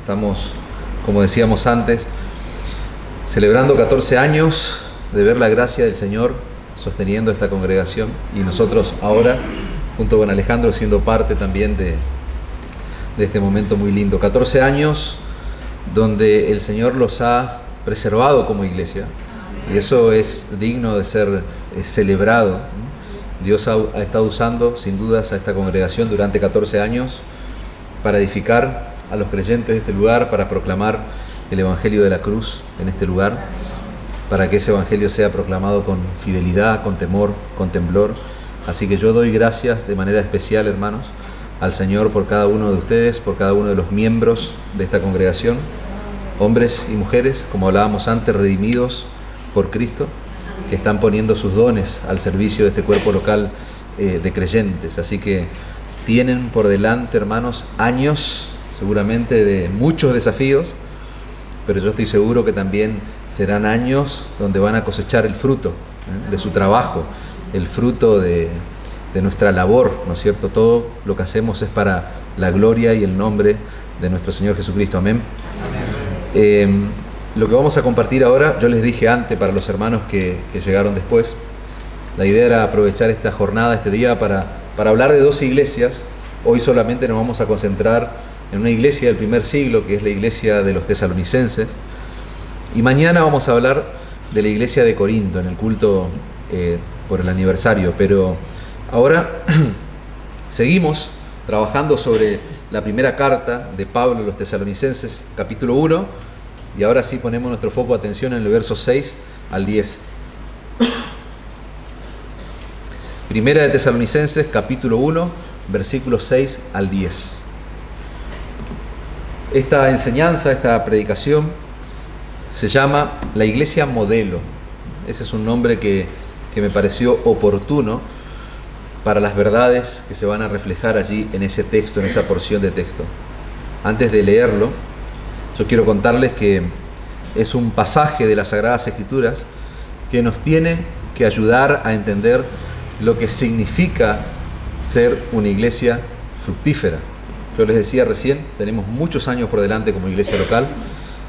Estamos, como decíamos antes, celebrando 14 años de ver la gracia del Señor sosteniendo esta congregación, y nosotros ahora, junto con Alejandro, siendo parte también de este momento muy lindo. 14 años donde el Señor los ha preservado como iglesia, y eso es digno de ser celebrado. Dios ha estado usando sin dudas a esta congregación durante 14 años para edificar a los creyentes de este lugar, para proclamar el Evangelio de la cruz en este lugar, para que ese Evangelio sea proclamado con fidelidad, con temor, con temblor. Así que yo doy gracias de manera especial, hermanos, al Señor por cada uno de ustedes, por cada uno de los miembros de esta congregación, hombres y mujeres, como hablábamos antes, redimidos por Cristo, que están poniendo sus dones al servicio de este cuerpo local de creyentes. Así que tienen por delante, hermanos, años seguramente de muchos desafíos, pero yo estoy seguro que también serán años donde van a cosechar el fruto de su trabajo, el fruto de nuestra labor, ¿no es cierto? Todo lo que hacemos es para la gloria y el nombre de nuestro Señor Jesucristo. Amén. Lo que vamos a compartir ahora, yo les dije antes para los hermanos que llegaron después, la idea era aprovechar esta jornada, este día, para hablar de dos iglesias. Hoy solamente nos vamos a concentrar en una iglesia del primer siglo, que es la iglesia de los tesalonicenses, y mañana vamos a hablar de la iglesia de Corinto en el culto por el aniversario. Pero ahora seguimos trabajando sobre la primera carta de Pablo a los tesalonicenses, capítulo 1, y ahora sí ponemos nuestro foco de atención en el verso 6 al 10. Primera de Tesalonicenses, capítulo 1, versículos 6 al 10. Esta enseñanza, esta predicación, se llama la Iglesia Modelo. Ese es un nombre que me pareció oportuno para las verdades que se van a reflejar allí en ese texto, en esa porción de texto. Antes de leerlo, yo quiero contarles que es un pasaje de las Sagradas Escrituras que nos tiene que ayudar a entender lo que significa ser una iglesia fructífera. Yo les decía recién, tenemos muchos años por delante como iglesia local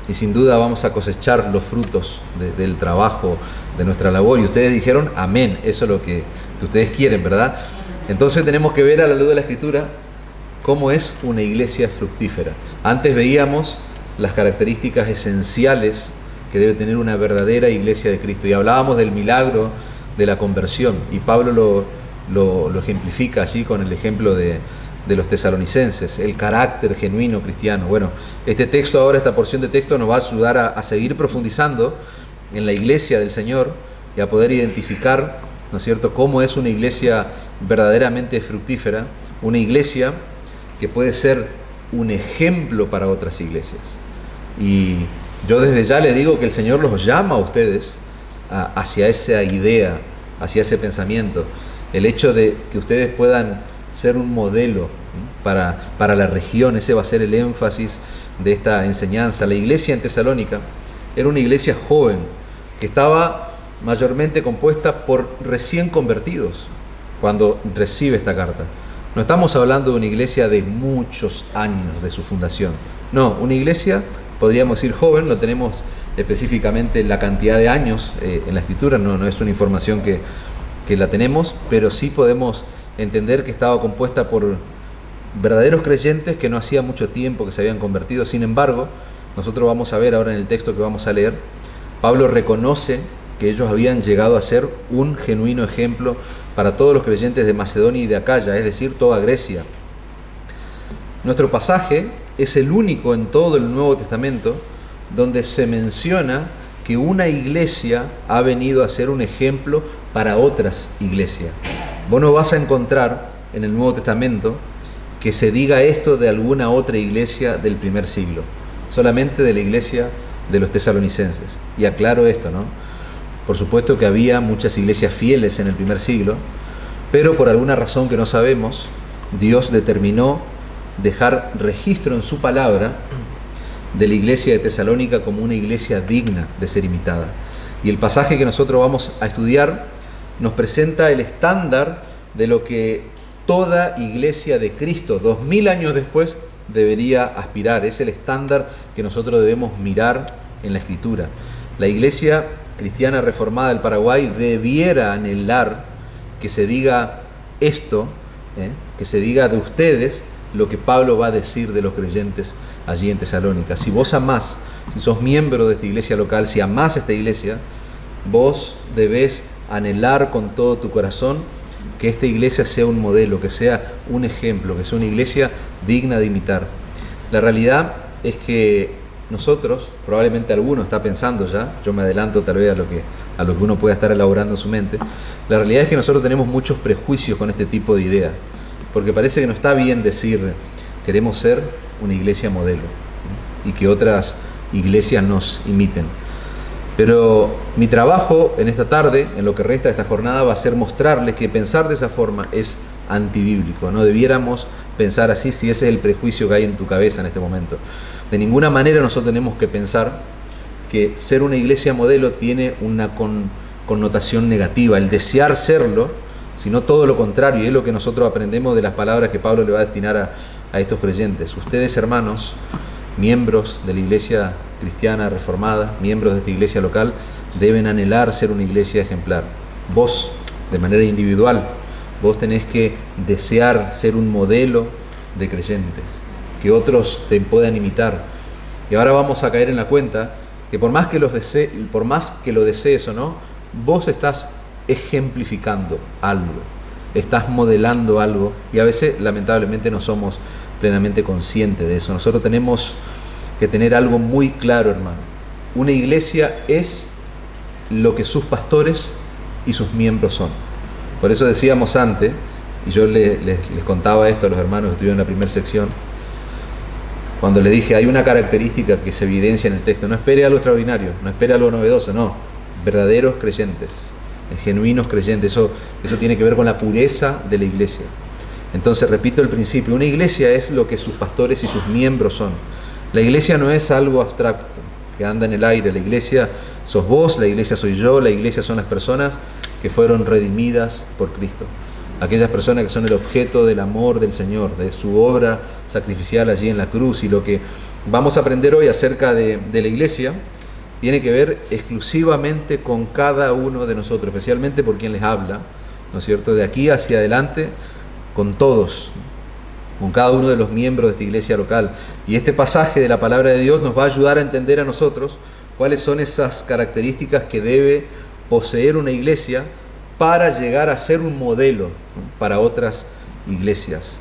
y sin duda vamos a cosechar los frutos del trabajo, de nuestra labor. Y ustedes dijeron amén, eso es lo que ustedes quieren, ¿verdad? Entonces tenemos que ver a la luz de la Escritura cómo es una iglesia fructífera. Antes veíamos las características esenciales que debe tener una verdadera iglesia de Cristo, y hablábamos del milagro de la conversión, y Pablo lo ejemplifica allí con el ejemplo de los tesalonicenses, el carácter genuino cristiano. Bueno, este texto ahora, esta porción de texto nos va a ayudar a seguir profundizando en la iglesia del Señor y a poder identificar, ¿no es cierto?, cómo es una iglesia verdaderamente fructífera, una iglesia que puede ser un ejemplo para otras iglesias. Y yo desde ya les digo que el Señor los llama a ustedes hacia esa idea, hacia ese pensamiento, el hecho de que ustedes puedan ser un modelo para la región. Ese va a ser el énfasis de esta enseñanza. La iglesia en Tesalónica era una iglesia joven que estaba mayormente compuesta por recién convertidos cuando recibe esta carta. No estamos hablando de una iglesia de muchos años de su fundación. No, una iglesia, podríamos decir joven, no tenemos específicamente la cantidad de años en la Escritura, no es una información que la tenemos, pero sí podemos entender que estaba compuesta por verdaderos creyentes que no hacía mucho tiempo que se habían convertido. Sin embargo, nosotros vamos a ver ahora en el texto que vamos a leer, Pablo reconoce que ellos habían llegado a ser un genuino ejemplo para todos los creyentes de Macedonia y de Acaya, es decir, toda Grecia. Nuestro pasaje es el único en todo el Nuevo Testamento donde se menciona que una iglesia ha venido a ser un ejemplo para otras iglesias. Vos no vas a encontrar en el Nuevo Testamento que se diga esto de alguna otra iglesia del primer siglo, solamente de la iglesia de los tesalonicenses. Y aclaro esto, ¿no? Por supuesto que había muchas iglesias fieles en el primer siglo, pero por alguna razón que no sabemos, Dios determinó dejar registro en su palabra de la iglesia de Tesalónica como una iglesia digna de ser imitada. Y el pasaje que nosotros vamos a estudiar nos presenta el estándar de lo que toda iglesia de Cristo, 2000 años después, debería aspirar, es el estándar que nosotros debemos mirar en la Escritura. La Iglesia Cristiana Reformada del Paraguay debiera anhelar que se diga esto, que se diga de ustedes lo que Pablo va a decir de los creyentes allí en Tesalónica. Si vos amás, si sos miembro de esta iglesia local, si amás esta iglesia, vos debés anhelar con todo tu corazón que esta iglesia sea un modelo, que sea un ejemplo, que sea una iglesia digna de imitar. La realidad es que nosotros, probablemente alguno está pensando ya, yo me adelanto tal vez a lo que uno pueda estar elaborando en su mente, la realidad es que nosotros tenemos muchos prejuicios con este tipo de idea, porque parece que no está bien decir queremos ser una iglesia modelo y que otras iglesias nos imiten. Pero mi trabajo en esta tarde, en lo que resta de esta jornada, va a ser mostrarles que pensar de esa forma es antibíblico. No debiéramos pensar así si ese es el prejuicio que hay en tu cabeza en este momento. De ninguna manera nosotros tenemos que pensar que ser una iglesia modelo tiene una connotación negativa, el desear serlo, sino todo lo contrario, y es lo que nosotros aprendemos de las palabras que Pablo le va a destinar a estos creyentes. Ustedes, hermanos, miembros de la iglesia cristiana reformada, miembros de esta iglesia local, deben anhelar ser una iglesia ejemplar. Vos, de manera individual, vos tenés que desear ser un modelo de creyentes, que otros te puedan imitar. Y ahora vamos a caer en la cuenta que por más que lo desees o no, vos estás ejemplificando algo, estás modelando algo, y a veces lamentablemente no somos plenamente conscientes de eso. Nosotros tenemos que tener algo muy claro, hermano. Una iglesia es lo que sus pastores y sus miembros son. Por eso decíamos antes, y yo les contaba esto a los hermanos que estuvieron en la primera sección, cuando les dije hay una característica que se evidencia en el texto: no espere algo extraordinario, no espere algo novedoso, no, verdaderos creyentes, genuinos creyentes. Eso tiene que ver con la pureza de la iglesia. Entonces, repito el principio: una iglesia es lo que sus pastores y sus miembros son. La iglesia no es algo abstracto que anda en el aire. La iglesia sos vos, la iglesia soy yo, la iglesia son las personas que fueron redimidas por Cristo. Aquellas personas que son el objeto del amor del Señor, de su obra sacrificial allí en la cruz. Y lo que vamos a aprender hoy acerca de la iglesia tiene que ver exclusivamente con cada uno de nosotros, especialmente por quien les habla, ¿no es cierto? De aquí hacia adelante, con todos, con cada uno de los miembros de esta iglesia local. Y este pasaje de la palabra de Dios nos va a ayudar a entender a nosotros cuáles son esas características que debe poseer una iglesia para llegar a ser un modelo, ¿no?, para otras iglesias.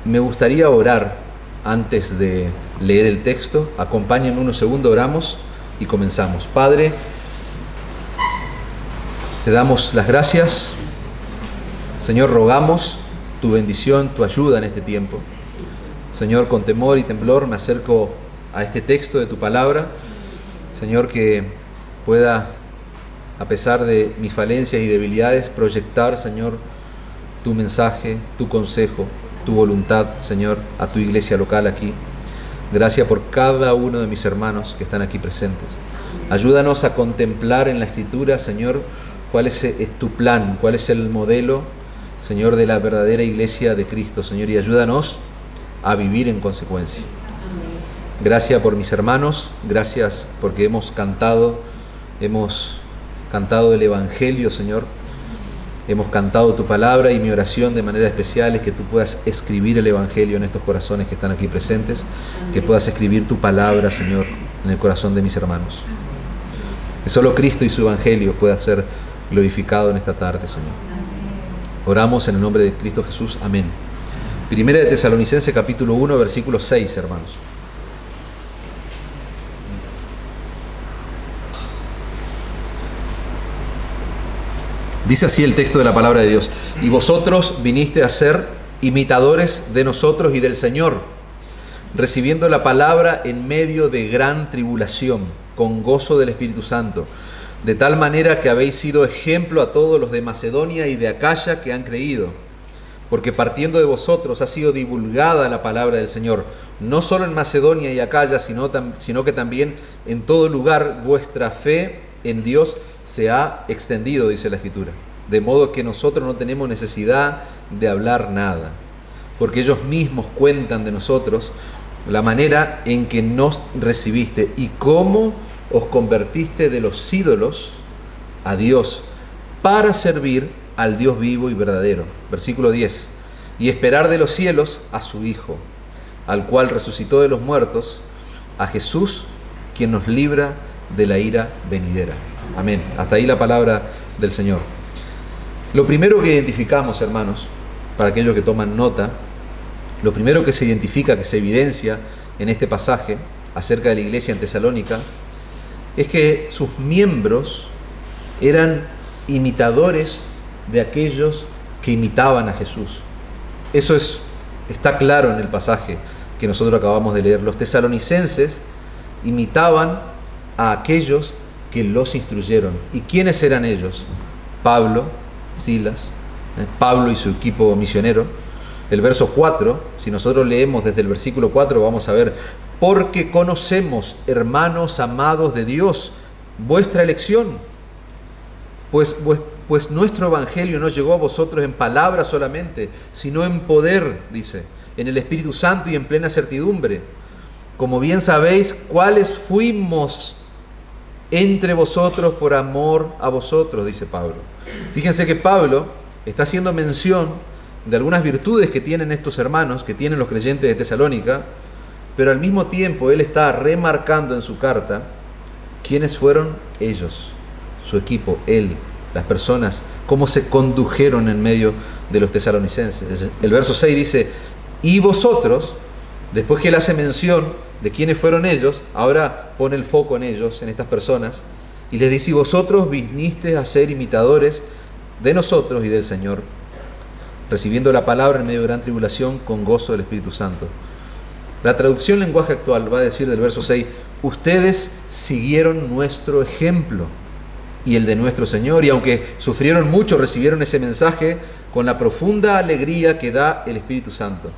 Me gustaría orar antes de leer el texto. Acompáñenme unos segundos, oramos y comenzamos. Padre, te damos las gracias. Señor, rogamos tu bendición, tu ayuda en este tiempo. Señor, con temor y temblor me acerco a este texto de tu palabra. Señor, que pueda, a pesar de mis falencias y debilidades, proyectar, Señor, tu mensaje, tu consejo, tu voluntad, Señor, a tu iglesia local aquí. Gracias por cada uno de mis hermanos que están aquí presentes. Ayúdanos a contemplar en la Escritura, Señor, cuál es tu plan, cuál es el modelo, Señor, de la verdadera iglesia de Cristo, Señor, y ayúdanos a vivir en consecuencia. Gracias por mis hermanos, gracias porque hemos cantado el Evangelio, Señor. Hemos cantado tu palabra, y mi oración de manera especial es que tú puedas escribir el Evangelio en estos corazones que están aquí presentes, que puedas escribir tu palabra, Señor, en el corazón de mis hermanos. Que solo Cristo y su Evangelio pueda ser glorificado en esta tarde, Señor. Oramos en el nombre de Cristo Jesús. Amén. Primera de Tesalonicenses capítulo 1, versículo 6, hermanos. Dice así el texto de la palabra de Dios: y vosotros viniste a ser imitadores de nosotros y del Señor, recibiendo la palabra en medio de gran tribulación, con gozo del Espíritu Santo, de tal manera que habéis sido ejemplo a todos los de Macedonia y de Acaya que han creído, porque partiendo de vosotros ha sido divulgada la palabra del Señor, no solo en Macedonia y Acaya, sino que también en todo lugar vuestra fe en Dios se ha extendido, dice la Escritura, de modo que nosotros no tenemos necesidad de hablar nada. porque ellos mismos cuentan de nosotros la manera en que nos recibiste y cómo os convertiste de los ídolos a Dios para servir al Dios vivo y verdadero. Versículo 10. Y esperar de los cielos a su Hijo, al cual resucitó de los muertos, a Jesús, quien nos libra de la ira venidera. Amén. Hasta ahí la palabra del Señor. Lo primero que identificamos, hermanos, para aquellos que toman nota, lo primero que se identifica, que se evidencia en este pasaje acerca de la iglesia en Tesalónica, es que sus miembros eran imitadores de aquellos que imitaban a Jesús. Eso está claro en el pasaje que nosotros acabamos de leer. Los tesalonicenses imitaban a aquellos que los instruyeron. ¿Y quiénes eran ellos? Pablo, Silas, Pablo y su equipo misionero. El verso 4, si nosotros leemos desde el versículo 4, vamos a ver: porque conocemos, hermanos amados de Dios, vuestra elección, pues nuestro evangelio no llegó a vosotros en palabras solamente, sino en poder, dice, en el Espíritu Santo y en plena certidumbre. Como bien sabéis, cuáles fuimos entre vosotros por amor a vosotros, dice Pablo. Fíjense que Pablo está haciendo mención de algunas virtudes que tienen estos hermanos, que tienen los creyentes de Tesalónica, pero al mismo tiempo él está remarcando en su carta quiénes fueron ellos, su equipo, él, las personas, cómo se condujeron en medio de los tesalonicenses. El verso 6 dice: y vosotros, después que él hace mención de quiénes fueron ellos, ahora pone el foco en ellos, en estas personas, y les dice: y vosotros vinisteis a ser imitadores de nosotros y del Señor, recibiendo la palabra en medio de gran tribulación con gozo del Espíritu Santo. La traducción lenguaje actual va a decir del verso 6: ustedes siguieron nuestro ejemplo y el de nuestro Señor, y aunque sufrieron mucho, recibieron ese mensaje con la profunda alegría que da el Espíritu Santo.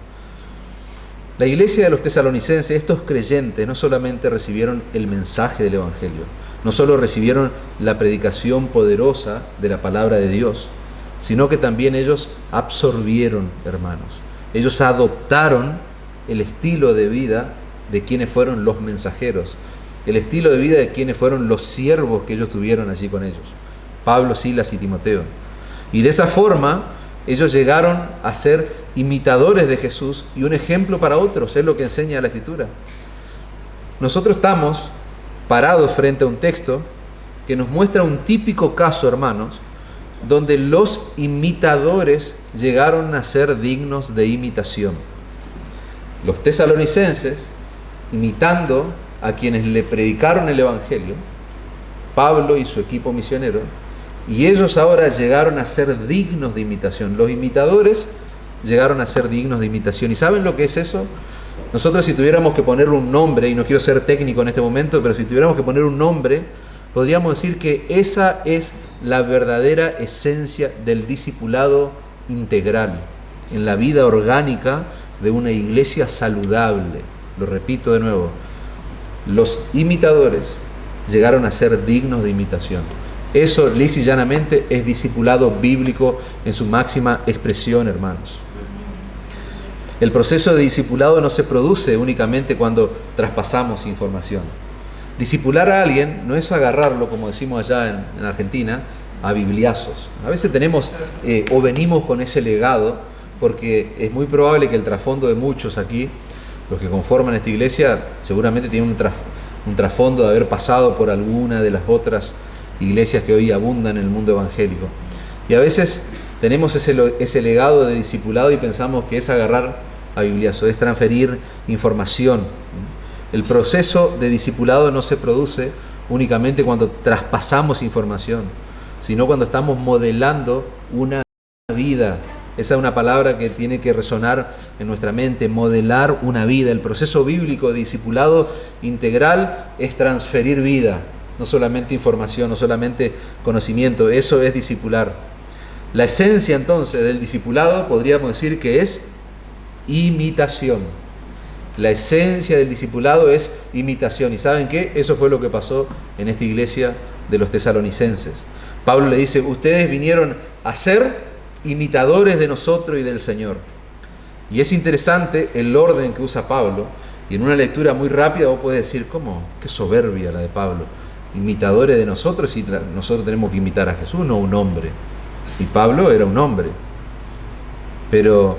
La iglesia de los tesalonicenses, estos creyentes, no solamente recibieron el mensaje del Evangelio, no solo recibieron la predicación poderosa de la palabra de Dios, sino que también ellos absorbieron, hermanos. Ellos adoptaron el estilo de vida de quienes fueron los mensajeros, el estilo de vida de quienes fueron los siervos que ellos tuvieron allí con ellos, Pablo, Silas y Timoteo. Y de esa forma ellos llegaron a ser imitadores de Jesús y un ejemplo para otros, es lo que enseña la Escritura. Nosotros estamos parados frente a un texto que nos muestra un típico caso, hermanos, donde los imitadores llegaron a ser dignos de imitación. Los tesalonicenses, imitando a quienes le predicaron el Evangelio, Pablo y su equipo misionero, y ellos ahora llegaron a ser dignos de imitación. Los imitadores llegaron a ser dignos de imitación. ¿Y saben lo que es eso? Nosotros, si tuviéramos que ponerle un nombre, y no quiero ser técnico en este momento, pero si tuviéramos que poner un nombre, podríamos decir que esa es la verdadera esencia del discipulado integral en la vida orgánica de una iglesia saludable. Lo repito de nuevo: los imitadores llegaron a ser dignos de imitación. Eso, lisa y llanamente, es discipulado bíblico en su máxima expresión, hermanos. El proceso de discipulado no se produce únicamente cuando traspasamos información. Discipular a alguien no es agarrarlo, como decimos allá en Argentina, a bibliazos. A veces tenemos o venimos con ese legado, porque es muy probable que el trasfondo de muchos aquí, los que conforman esta iglesia, seguramente tienen un trasfondo de haber pasado por alguna de las otras iglesias que hoy abundan en el mundo evangélico. Y a veces tenemos ese legado de discipulado y pensamos que es agarrar a bibliazos, es transferir información. El proceso de discipulado no se produce únicamente cuando traspasamos información, sino cuando estamos modelando una vida. Esa es una palabra que tiene que resonar en nuestra mente: modelar una vida. El proceso bíblico de discipulado integral es transferir vida, no solamente información, no solamente conocimiento. Eso es discipular. La esencia entonces del discipulado podríamos decir que es imitación. La esencia del discipulado es imitación. ¿Y saben qué? Eso fue lo que pasó en esta iglesia de los tesalonicenses. Pablo le dice: ustedes vinieron a ser imitadores de nosotros y del Señor. Y es interesante el orden que usa Pablo, y en una lectura muy rápida vos podés decir, ¿cómo? Qué soberbia la de Pablo. Imitadores de nosotros, y nosotros tenemos que imitar a Jesús, no a un hombre. Y Pablo era un hombre. Pero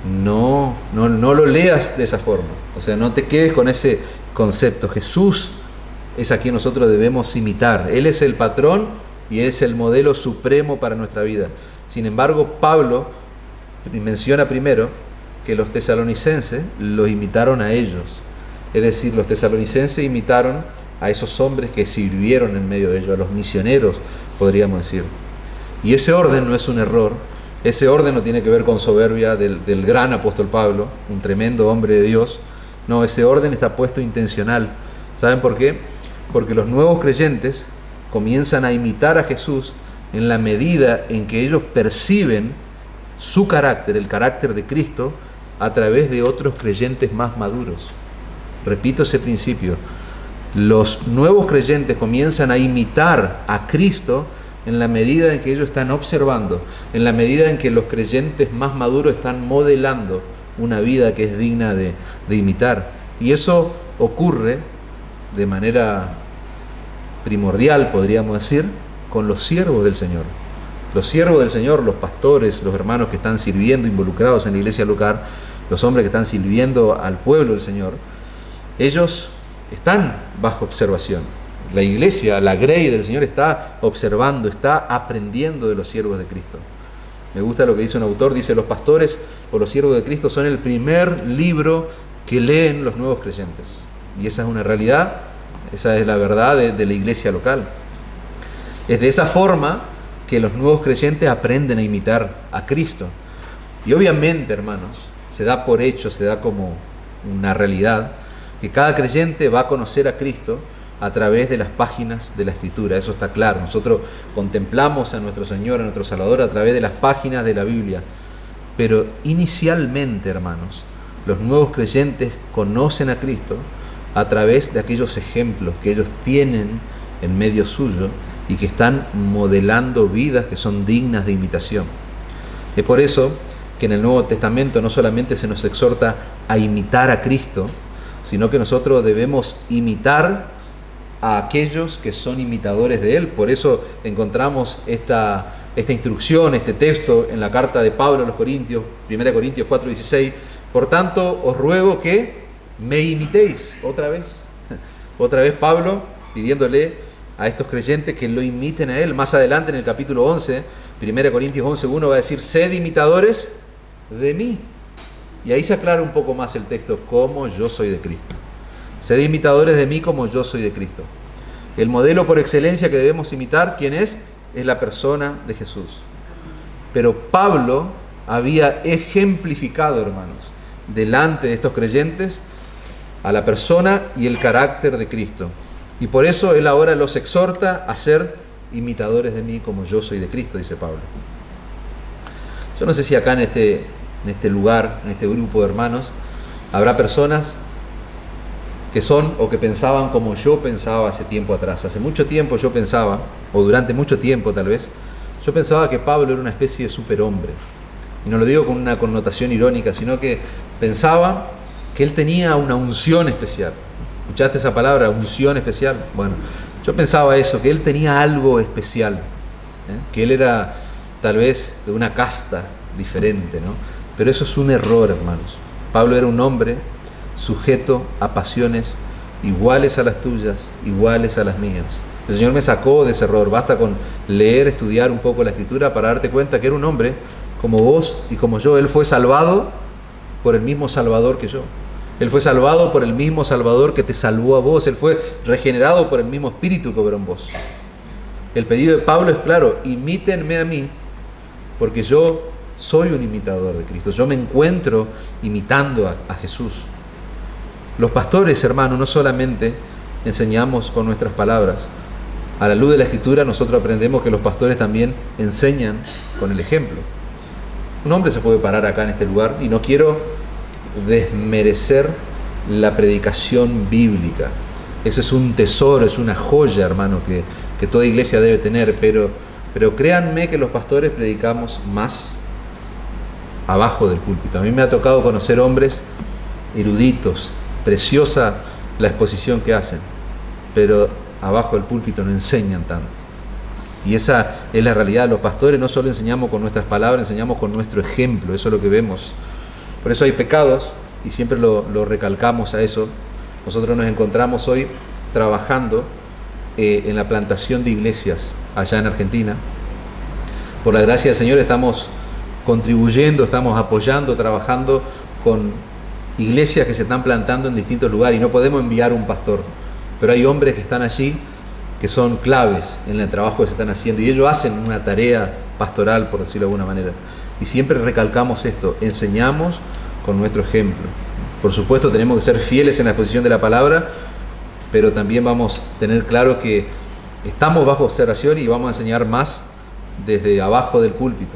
no lo leas de esa forma. O sea, no te quedes con ese concepto. Jesús es a quien nosotros debemos imitar. Él es el patrón y Él es el modelo supremo para nuestra vida. Sin embargo, Pablo menciona primero que los tesalonicenses los imitaron a ellos. Es decir, los tesalonicenses imitaron a esos hombres que sirvieron en medio de ellos, a los misioneros, podríamos decir. Y ese orden no es un error. Ese orden no tiene que ver con soberbia del gran apóstol Pablo, un tremendo hombre de Dios. No, ese orden está puesto intencional. ¿Saben por qué? Porque los nuevos creyentes comienzan a imitar a Jesús en la medida en que ellos perciben su carácter, el carácter de Cristo, a través de otros creyentes más maduros. Repito ese principio. Los nuevos creyentes comienzan a imitar a Cristo en la medida en que ellos están observando, en la medida en que los creyentes más maduros están modelando una vida que es digna de imitar. Y eso ocurre de manera primordial, podríamos decir, con los siervos del Señor. Los siervos del Señor, los pastores, los hermanos que están sirviendo, involucrados en la iglesia local, los hombres que están sirviendo al pueblo del Señor, ellos están bajo observación. La iglesia, la grey del Señor, está observando, está aprendiendo de los siervos de Cristo. Me gusta lo que dice un autor, dice: los pastores o los siervos de Cristo son el primer libro que leen los nuevos creyentes. Y esa es una realidad, esa es la verdad de la iglesia local. Es de esa forma que los nuevos creyentes aprenden a imitar a Cristo. Y obviamente, hermanos, se da por hecho, se da como una realidad, que cada creyente va a conocer a Cristo a través de las páginas de la Escritura. Eso está claro. Nosotros contemplamos a nuestro Señor, a nuestro Salvador, a través de las páginas de la Biblia. Pero inicialmente, hermanos, los nuevos creyentes conocen a Cristo a través de aquellos ejemplos que ellos tienen en medio suyo y que están modelando vidas que son dignas de imitación. Es por eso que en el Nuevo Testamento no solamente se nos exhorta a imitar a Cristo, sino que nosotros debemos imitar a aquellos que son imitadores de Él. Por eso encontramos esta instrucción, este texto en la carta de Pablo a los Corintios, 1 Corintios 4:16. Por tanto, os ruego que me imitéis. Otra vez Pablo pidiéndole a estos creyentes que lo imiten a Él. Más adelante en el capítulo 11, 1 Corintios 11:1 va a decir: sed imitadores de mí. Y ahí se aclara un poco más el texto: como yo soy de Cristo. Sed imitadores de mí como yo soy de Cristo. El modelo por excelencia que debemos imitar, ¿quién es? Es la persona de Jesús. Pero Pablo había ejemplificado, hermanos, delante de estos creyentes a la persona y el carácter de Cristo. Y por eso él ahora los exhorta a ser imitadores de mí como yo soy de Cristo, dice Pablo. Yo no sé si acá en este lugar, en este grupo de hermanos, habrá personas que son o que pensaban como yo pensaba hace tiempo atrás. Hace mucho tiempo yo pensaba, o durante mucho tiempo tal vez, yo pensaba que Pablo era una especie de superhombre. Y no lo digo con una connotación irónica, sino que pensaba que él tenía una unción especial. ¿Escuchaste esa palabra, unción especial? Bueno, yo pensaba eso, que él tenía algo especial, que él era tal vez de una casta diferente, ¿no? Pero eso es un error, hermanos. Pablo era un hombre sujeto a pasiones iguales a las tuyas, iguales a las mías. El Señor me sacó de ese error. Basta con leer, estudiar un poco la Escritura para darte cuenta que era un hombre como vos y como yo. Él fue salvado por el mismo Salvador que yo. Él fue salvado por el mismo Salvador que te salvó a vos. Él fue regenerado por el mismo Espíritu que obró en vos. El pedido de Pablo es claro: imítenme a mí, porque yo soy un imitador de Cristo. Yo me encuentro imitando a Jesús. Los pastores, hermanos, no solamente enseñamos con nuestras palabras. A la luz de la Escritura nosotros aprendemos que los pastores también enseñan con el ejemplo. Un hombre se puede parar acá en este lugar, y no quiero desmerecer la predicación bíblica. Ese es un tesoro, es una joya, hermano, que toda iglesia debe tener, pero créanme que los pastores predicamos más abajo del púlpito. A mí me ha tocado conocer hombres eruditos, preciosa la exposición que hacen, pero abajo del púlpito no enseñan tanto. Y esa es la realidad. Los pastores no solo enseñamos con nuestras palabras, enseñamos con nuestro ejemplo. Eso es lo que vemos. Por eso hay pecados, y siempre lo recalcamos a eso. Nosotros nos encontramos hoy trabajando en la plantación de iglesias allá en Argentina. Por la gracia del Señor estamos contribuyendo, estamos apoyando, trabajando con iglesias que se están plantando en distintos lugares, y no podemos enviar un pastor, pero hay hombres que están allí que son claves en el trabajo que se están haciendo, y ellos hacen una tarea pastoral, por decirlo de alguna manera. Y siempre recalcamos esto: enseñamos con nuestro ejemplo. Por supuesto tenemos que ser fieles en la exposición de la palabra, pero también vamos a tener claro que estamos bajo observación y vamos a enseñar más desde abajo del púlpito.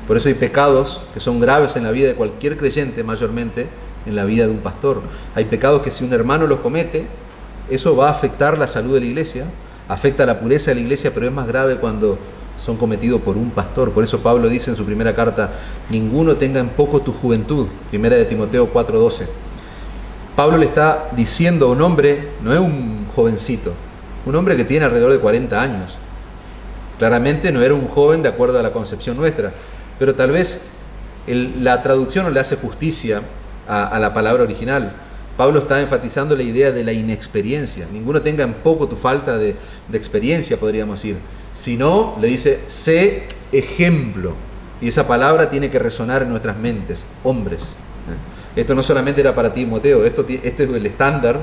Por eso hay pecados que son graves en la vida de cualquier creyente, mayormente en la vida de un pastor. Hay pecados que si un hermano los comete, eso va a afectar la salud de la iglesia, afecta la pureza de la iglesia, pero es más grave cuando son cometidos por un pastor. Por eso Pablo dice en su primera carta: ninguno tenga en poco tu juventud, primera de Timoteo 4:12. Pablo le está diciendo a un hombre, no es un jovencito, un hombre que tiene alrededor de 40 años. Claramente no era un joven de acuerdo a la concepción nuestra, pero tal vez la traducción no le hace justicia a la palabra original. Pablo está enfatizando la idea de la inexperiencia. Ninguno tenga en poco tu falta de experiencia, podríamos decir. Si no, le dice, sé ejemplo. Y esa palabra tiene que resonar en nuestras mentes, hombres. Esto no solamente era para Timoteo, este es el estándar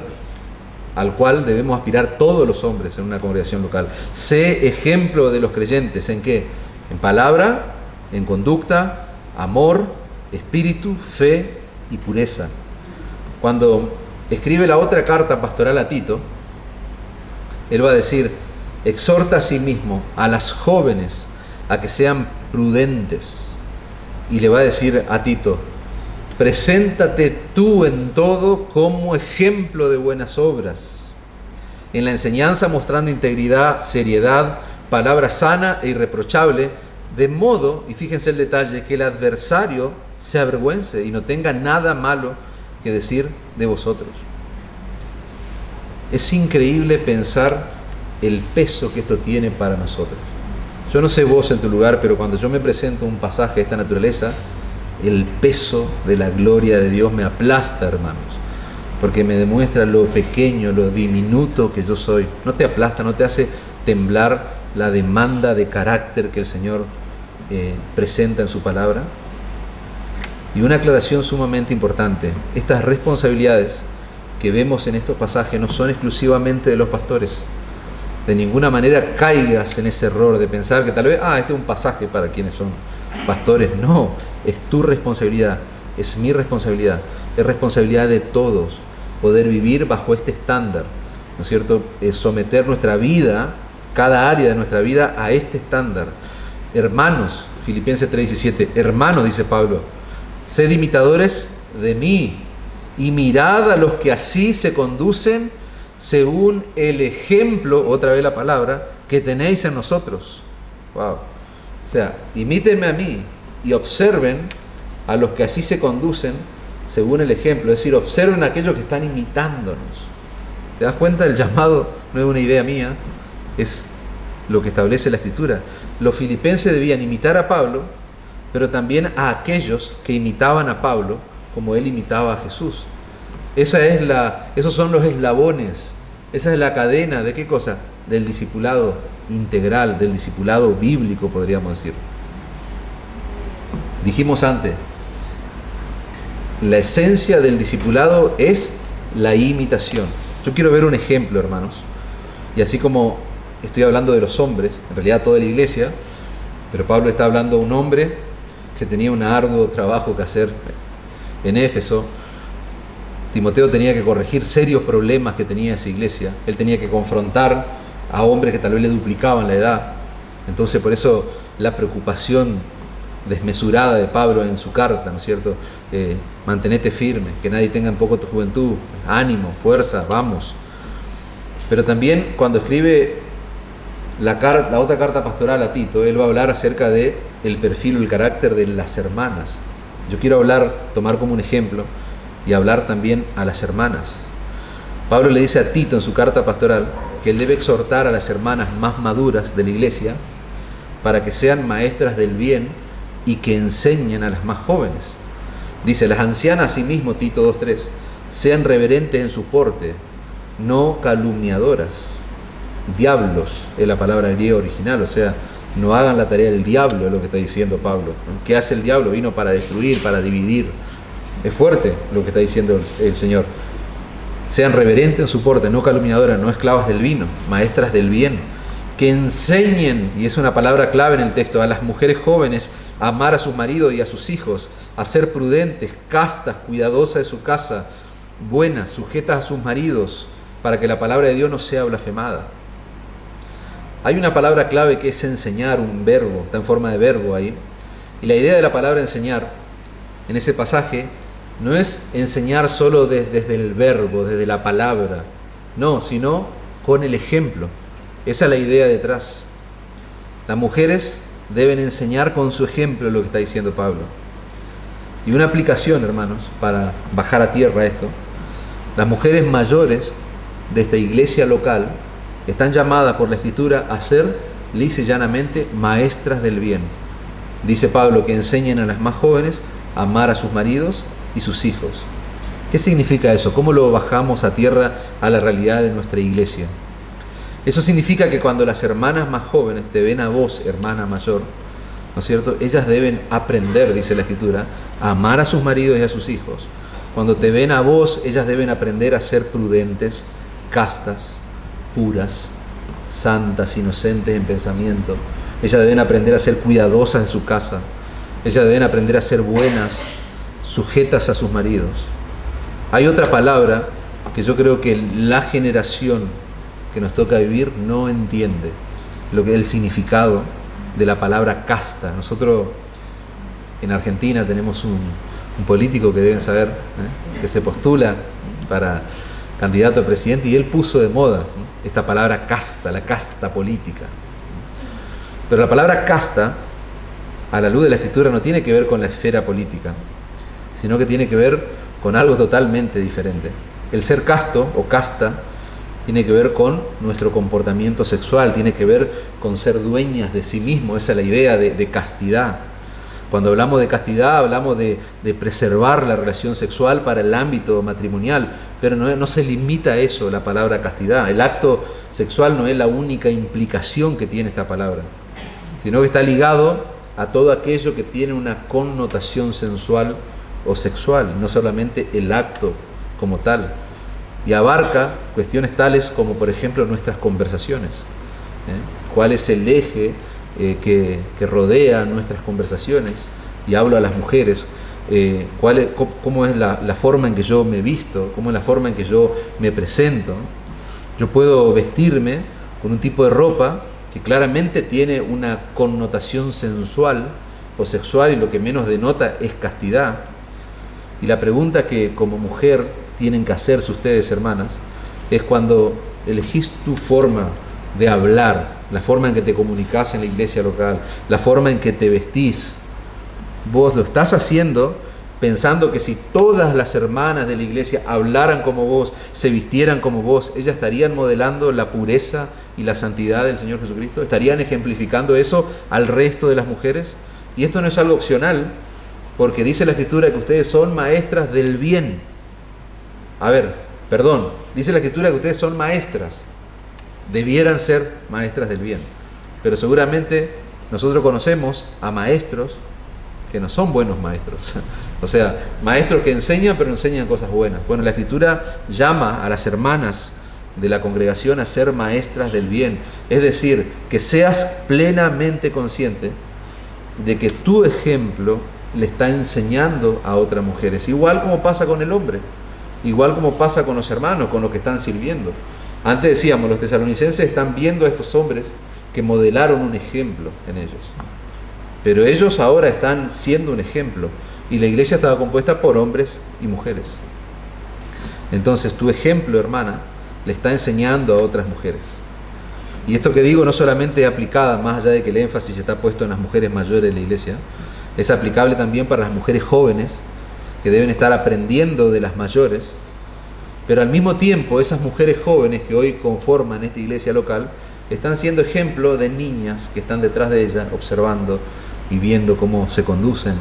al cual debemos aspirar todos los hombres en una congregación local. Sé ejemplo de los creyentes. ¿En qué? En palabra, en conducta, amor, espíritu, fe y pureza. Cuando escribe la otra carta pastoral a Tito, él va a decir: exhorta a sí mismo a las jóvenes a que sean prudentes. Y le va a decir a Tito: preséntate tú en todo como ejemplo de buenas obras, en la enseñanza mostrando integridad, seriedad, palabra sana e irreprochable, de modo, y fíjense el detalle, que el adversario se avergüence y no tenga nada malo que decir de vosotros. Es increíble pensar el peso que esto tiene para nosotros. Yo no sé vos en tu lugar, pero cuando yo me presento un pasaje de esta naturaleza, el peso de la gloria de Dios me aplasta, hermanos, porque me demuestra lo pequeño, lo diminuto que yo soy. No te aplasta, no te hace temblar la demanda de carácter que el Señor presenta en su palabra. Y una aclaración sumamente importante: estas responsabilidades que vemos en estos pasajes no son exclusivamente de los pastores. De ninguna manera caigas en ese error de pensar que tal vez, este es un pasaje para quienes son pastores. No, es tu responsabilidad, es mi responsabilidad, es responsabilidad de todos poder vivir bajo este estándar, ¿no es cierto? Es someter nuestra vida, cada área de nuestra vida, a este estándar. Hermanos, Filipenses 3:17, hermanos, dice Pablo, sed imitadores de mí y mirad a los que así se conducen según el ejemplo, otra vez la palabra, que tenéis en nosotros. Wow. O sea, imítenme a mí y observen a los que así se conducen según el ejemplo. Es decir, observen a aquellos que están imitándonos. ¿Te das cuenta? El llamado no es una idea mía, es lo que establece la Escritura. Los filipenses debían imitar a Pablo, pero también a aquellos que imitaban a Pablo como él imitaba a Jesús. Esos son los eslabones, esa es la cadena de ¿qué cosa? Del discipulado integral, del discipulado bíblico, podríamos decir. Dijimos antes, la esencia del discipulado es la imitación. Yo quiero ver un ejemplo, hermanos, y así como estoy hablando de los hombres, en realidad toda la iglesia, pero Pablo está hablando de un hombre que tenía un arduo trabajo que hacer en Éfeso. Timoteo tenía que corregir serios problemas que tenía esa iglesia. Él tenía que confrontar a hombres que tal vez le duplicaban la edad. Entonces, por eso la preocupación desmesurada de Pablo en su carta, ¿no es cierto? Mantenete firme, que nadie tenga en poco tu juventud, ánimo, fuerza, vamos. Pero también cuando escribe la otra carta pastoral a Tito, él va a hablar acerca de el perfil o el carácter de las hermanas. Yo quiero tomar como un ejemplo y hablar también a las hermanas. Pablo le dice a Tito en su carta pastoral que él debe exhortar a las hermanas más maduras de la iglesia para que sean maestras del bien y que enseñen a las más jóvenes. Dice, las ancianas asimismo, Tito 2:3, sean reverentes en su porte, no calumniadoras. Diablos es la palabra griega original, o sea, no hagan la tarea del diablo, es lo que está diciendo Pablo. ¿Qué hace el diablo? Vino para destruir, para dividir. Es fuerte lo que está diciendo el Señor. Sean reverentes en su porte, no calumniadoras, no esclavas del vino, maestras del bien, que enseñen, y es una palabra clave en el texto, a las mujeres jóvenes a amar a sus maridos y a sus hijos, a ser prudentes, castas, cuidadosas de su casa, buenas, sujetas a sus maridos, para que la palabra de Dios no sea blasfemada. Hay una palabra clave que es enseñar, un verbo, está en forma de verbo ahí, y la idea de la palabra enseñar en ese pasaje no es enseñar solo desde el verbo, desde la palabra, no, sino con el ejemplo. Esa es la idea detrás. Las mujeres deben enseñar con su ejemplo lo que está diciendo Pablo. Y una aplicación, hermanos, para bajar a tierra esto, las mujeres mayores de esta iglesia local están llamadas por la Escritura a ser, lisa y llanamente, maestras del bien. Dice Pablo que enseñen a las más jóvenes a amar a sus maridos y sus hijos. ¿Qué significa eso? ¿Cómo lo bajamos a tierra a la realidad de nuestra iglesia? Eso significa que cuando las hermanas más jóvenes te ven a vos, hermana mayor, ¿no es cierto? Ellas deben aprender, dice la Escritura, a amar a sus maridos y a sus hijos. Cuando te ven a vos, ellas deben aprender a ser prudentes, castas, puras, santas, inocentes en pensamiento. Ellas deben aprender a ser cuidadosas de su casa. Ellas deben aprender a ser buenas, sujetas a sus maridos. Hay otra palabra que yo creo que la generación que nos toca vivir no entiende lo que es el significado de la palabra casta. Nosotros en Argentina tenemos un político que deben saber, que se postula para candidato a presidente, y él puso de moda esta palabra casta, la casta política. Pero la palabra casta, a la luz de la Escritura, no tiene que ver con la esfera política, sino que tiene que ver con algo totalmente diferente. El ser casto o casta tiene que ver con nuestro comportamiento sexual, tiene que ver con ser dueñas de sí mismo. Esa es la idea de castidad. Cuando hablamos de castidad, hablamos de preservar la relación sexual para el ámbito matrimonial, pero no se limita a eso la palabra castidad. El acto sexual no es la única implicación que tiene esta palabra, sino que está ligado a todo aquello que tiene una connotación sensual o sexual, no solamente el acto como tal. Y abarca cuestiones tales como, por ejemplo, nuestras conversaciones. ¿Cuál es el eje que rodea nuestras conversaciones? Y hablo a las mujeres. ¿Cómo es la forma en que yo me visto? ¿Cómo es la forma en que yo me presento? Yo puedo vestirme con un tipo de ropa que claramente tiene una connotación sensual o sexual, y lo que menos denota es castidad. Y la pregunta que como mujer tienen que hacerse ustedes, hermanas, es cuando elegís tu forma de hablar, la forma en que te comunicás en la iglesia local, la forma en que te vestís, vos lo estás haciendo pensando que si todas las hermanas de la iglesia hablaran como vos, se vistieran como vos, ellas estarían modelando la pureza y la santidad del Señor Jesucristo, estarían ejemplificando eso al resto de las mujeres. Y esto no es algo opcional, porque dice la Escritura que ustedes son maestras del bien. Dice la Escritura que ustedes son maestras, debieran ser maestras del bien, pero seguramente nosotros conocemos a maestros que no son buenos maestros, o sea, maestros que enseñan pero no enseñan cosas buenas. Bueno, la Escritura llama a las hermanas de la congregación a ser maestras del bien, es decir, que seas plenamente consciente de que tu ejemplo le está enseñando a otras mujeres, igual como pasa con el hombre, igual como pasa con los hermanos, con los que están sirviendo. Antes decíamos, los tesalonicenses están viendo a estos hombres que modelaron un ejemplo en ellos, pero ellos ahora están siendo un ejemplo, y la iglesia estaba compuesta por hombres y mujeres. Entonces tu ejemplo, hermana, le está enseñando a otras mujeres. Y esto que digo no solamente es aplicada, más allá de que el énfasis está puesto en las mujeres mayores de la iglesia, Es aplicable también para las mujeres jóvenes que deben estar aprendiendo de las mayores, pero al mismo tiempo esas mujeres jóvenes que hoy conforman esta iglesia local están siendo ejemplo de niñas que están detrás de ella observando y viendo cómo se conducen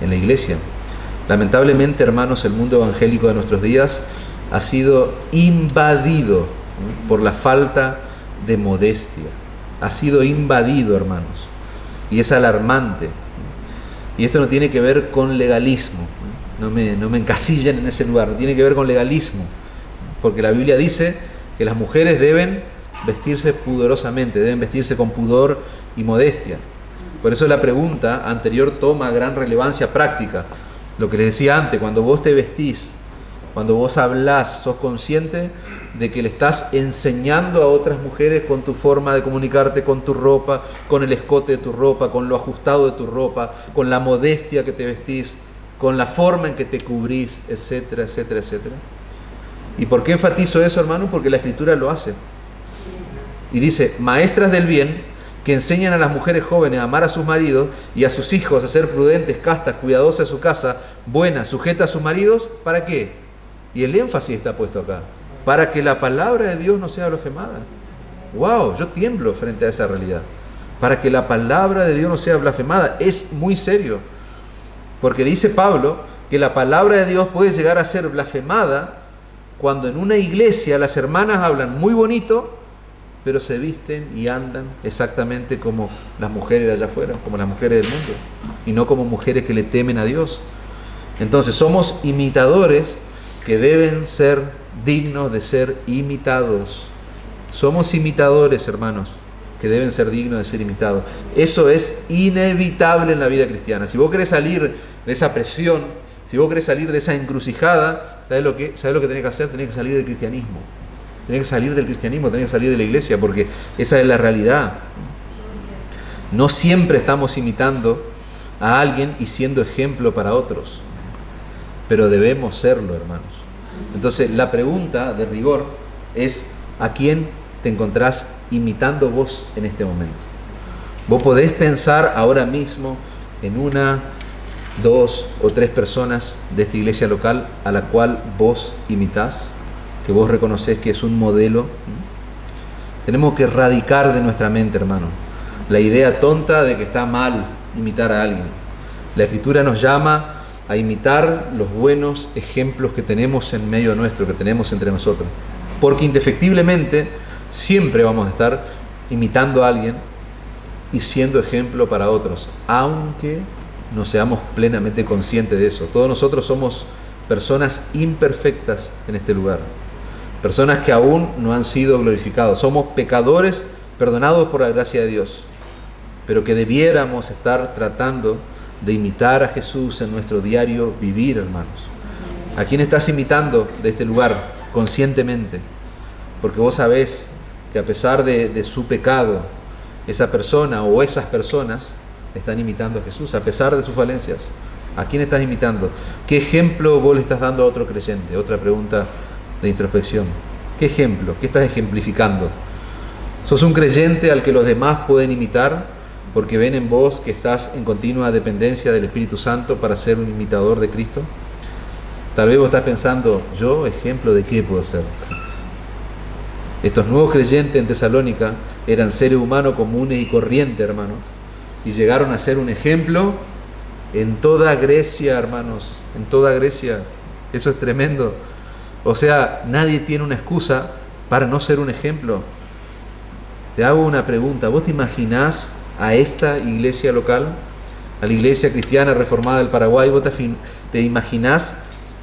en la iglesia. Lamentablemente, hermanos, el mundo evangélico de nuestros días ha sido invadido por la falta de modestia. Ha sido invadido, hermanos, y es alarmante. Y esto no tiene que ver con legalismo, no me encasillen en ese lugar, no tiene que ver con legalismo, porque la Biblia dice que las mujeres deben vestirse pudorosamente, deben vestirse con pudor y modestia. Por eso la pregunta anterior toma gran relevancia práctica. Lo que les decía antes, cuando vos te vestís, cuando vos hablás, sos consciente de que le estás enseñando a otras mujeres con tu forma de comunicarte, con tu ropa, con el escote de tu ropa, con lo ajustado de tu ropa, con la modestia que te vestís, con la forma en que te cubrís, etcétera, etcétera, etcétera. ¿Y por qué enfatizo eso, hermano? Porque la Escritura lo hace. Y dice, maestras del bien, que enseñan a las mujeres jóvenes a amar a sus maridos y a sus hijos a ser prudentes, castas, cuidadosas de su casa, buenas, sujetas a sus maridos, ¿para qué? Y el énfasis está puesto acá, para que la palabra de Dios no sea blasfemada. ¡Wow! Yo tiemblo frente a esa realidad. Para que la palabra de Dios no sea blasfemada, es muy serio. Porque dice Pablo que la palabra de Dios puede llegar a ser blasfemada cuando en una iglesia las hermanas hablan muy bonito, pero se visten y andan exactamente como las mujeres de allá afuera, como las mujeres del mundo, y no como mujeres que le temen a Dios. Entonces somos imitadores que deben ser dignos de ser imitados. Somos imitadores, hermanos, que deben ser dignos de ser imitados. Eso es inevitable en la vida cristiana. Si vos querés salir de esa presión, si vos querés salir de esa encrucijada, ¿sabés lo que tenés que hacer? Tenés que salir del cristianismo. Tenés que salir del cristianismo, tenés que salir de la iglesia, porque esa es la realidad. No siempre estamos imitando a alguien y siendo ejemplo para otros, pero debemos serlo, hermanos. Entonces la pregunta de rigor es: ¿a quién te encontrás imitando vos en este momento? Vos podés pensar ahora mismo en una, 2 o 3 personas de esta iglesia local a la cual vos imitás, que vos reconocés que es un modelo. Tenemos que erradicar de nuestra mente, hermano, la idea tonta de que está mal imitar a alguien. La Escritura nos llama a imitar los buenos ejemplos que tenemos en medio nuestro, que tenemos entre nosotros, porque indefectiblemente siempre vamos a estar imitando a alguien y siendo ejemplo para otros, aunque no seamos plenamente conscientes de eso. Todos nosotros somos personas imperfectas en este lugar, personas que aún no han sido glorificados. Somos pecadores perdonados por la gracia de Dios, pero que debiéramos estar tratando de imitar a Jesús en nuestro diario vivir, hermanos. ¿A quién estás imitando de este lugar conscientemente? Porque vos sabés que a pesar de su pecado, esa persona o esas personas están imitando a Jesús, a pesar de sus falencias. ¿A quién estás imitando? ¿Qué ejemplo vos le estás dando a otro creyente? Otra pregunta de introspección. ¿Qué ejemplo? ¿Qué estás ejemplificando? ¿Sos un creyente al que los demás pueden imitar porque ven en vos que estás en continua dependencia del Espíritu Santo para ser un imitador de Cristo? Tal vez vos estás pensando, ¿yo ejemplo de qué puedo ser? Estos nuevos creyentes en Tesalónica eran seres humanos comunes y corrientes, hermanos, y llegaron a ser un ejemplo en toda Grecia, hermanos, en toda Grecia. Eso es tremendo. O sea, nadie tiene una excusa para no ser un ejemplo. Te hago una pregunta. ¿Vos te imaginás a esta iglesia local, a la iglesia cristiana reformada del Paraguay? ¿Vos te imaginás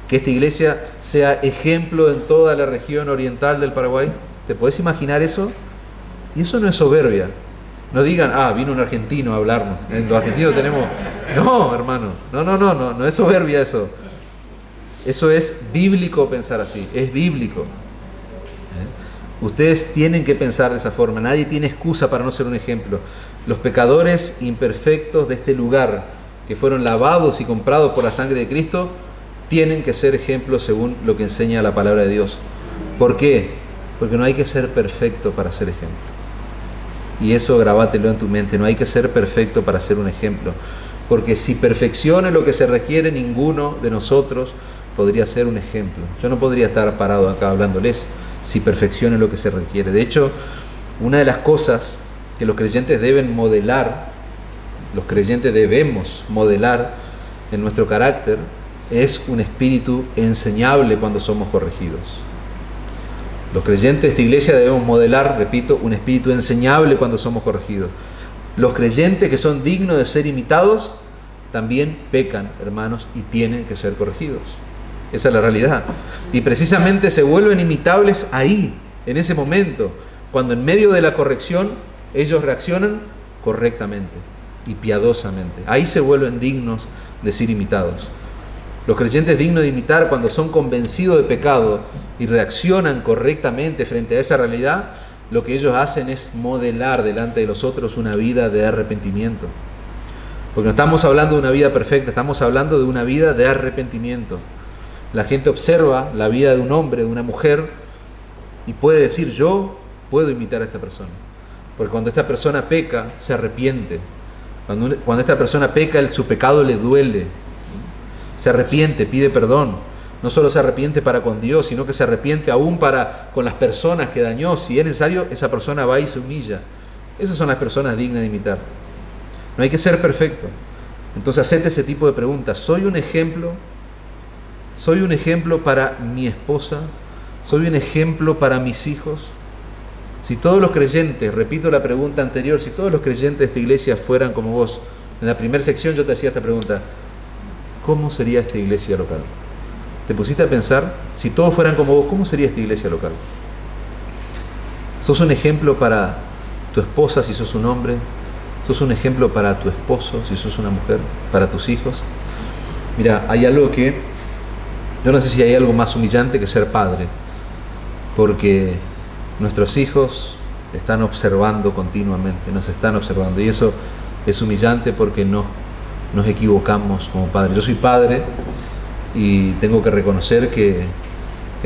que esta iglesia sea ejemplo en toda la región oriental del Paraguay? ¿Te podés imaginar eso? Y eso no es soberbia. No digan, vino un argentino a hablarnos. Los argentinos tenemos... No, hermano. No es soberbia eso. Eso es bíblico pensar así, es bíblico. Ustedes tienen que pensar de esa forma. Nadie tiene excusa para no ser un ejemplo. Los pecadores imperfectos de este lugar, que fueron lavados y comprados por la sangre de Cristo, tienen que ser ejemplos según lo que enseña la palabra de Dios. ¿Por qué? Porque no hay que ser perfecto para ser ejemplo. Y eso grabátelo en tu mente. No hay que ser perfecto para ser un ejemplo. porque si perfección es lo que se requiere, ninguno de nosotros podría ser un ejemplo. Yo no podría estar parado acá hablándoles si perfección es lo que se requiere. De hecho, una de las cosas que los creyentes deben modelar, los creyentes debemos modelar en nuestro carácter, es un espíritu enseñable cuando somos corregidos. Los creyentes de esta iglesia debemos modelar, repito, un espíritu enseñable cuando somos corregidos. Los creyentes que son dignos de ser imitados también pecan, hermanos, y tienen que ser corregidos. Esa es la realidad. Y precisamente se vuelven imitables ahí, en ese momento, cuando en medio de la corrección ellos reaccionan correctamente y piadosamente. Ahí se vuelven dignos de ser imitados. Los creyentes dignos de imitar, cuando son convencidos de pecado y reaccionan correctamente frente a esa realidad, lo que ellos hacen es modelar delante de los otros una vida de arrepentimiento. Porque no estamos hablando de una vida perfecta, estamos hablando de una vida de arrepentimiento. La gente observa la vida de un hombre, de una mujer, y puede decir: yo puedo imitar a esta persona. Porque cuando esta persona peca, se arrepiente. Cuando esta persona peca, su pecado le duele. Se arrepiente, pide perdón. No solo se arrepiente para con Dios, sino que se arrepiente aún para con las personas que dañó. Si es necesario, esa persona va y se humilla. Esas son las personas dignas de imitar. No hay que ser perfecto. Entonces, hacete ese tipo de preguntas. ¿Soy un ejemplo? ¿Soy un ejemplo para mi esposa? ¿Soy un ejemplo para mis hijos? Si todos los creyentes, repito la pregunta anterior, si todos los creyentes de esta iglesia fueran como vos, en la primera sección yo te hacía esta pregunta: ¿cómo sería esta iglesia local? ¿Te pusiste a pensar? Si todos fueran como vos, ¿cómo sería esta iglesia local? ¿Sos un ejemplo para tu esposa si sos un hombre? ¿Sos un ejemplo para tu esposo si sos una mujer? ¿Para tus hijos? Mira, hay algo que... yo no sé si hay algo más humillante que ser padre, porque nuestros hijos están observando continuamente, nos están observando, y eso es humillante porque nos equivocamos como padres. Yo soy padre y tengo que reconocer que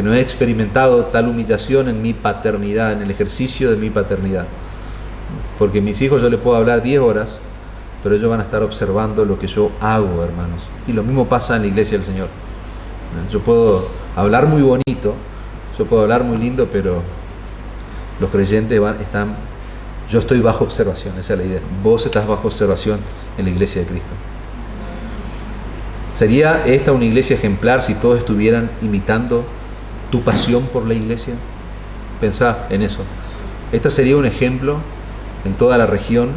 no he experimentado tal humillación en mi paternidad, en el ejercicio de mi paternidad. Porque mis hijos yo les puedo hablar 10 horas, pero ellos van a estar observando lo que yo hago, hermanos. Y lo mismo pasa en la iglesia del Señor. Yo puedo hablar muy bonito, yo puedo hablar muy lindo, pero los creyentes yo estoy bajo observación, esa es la idea. Vos estás bajo observación en la iglesia de Cristo. ¿Sería esta una iglesia ejemplar si todos estuvieran imitando tu pasión por la iglesia? Pensá en eso. Esta sería un ejemplo en toda la región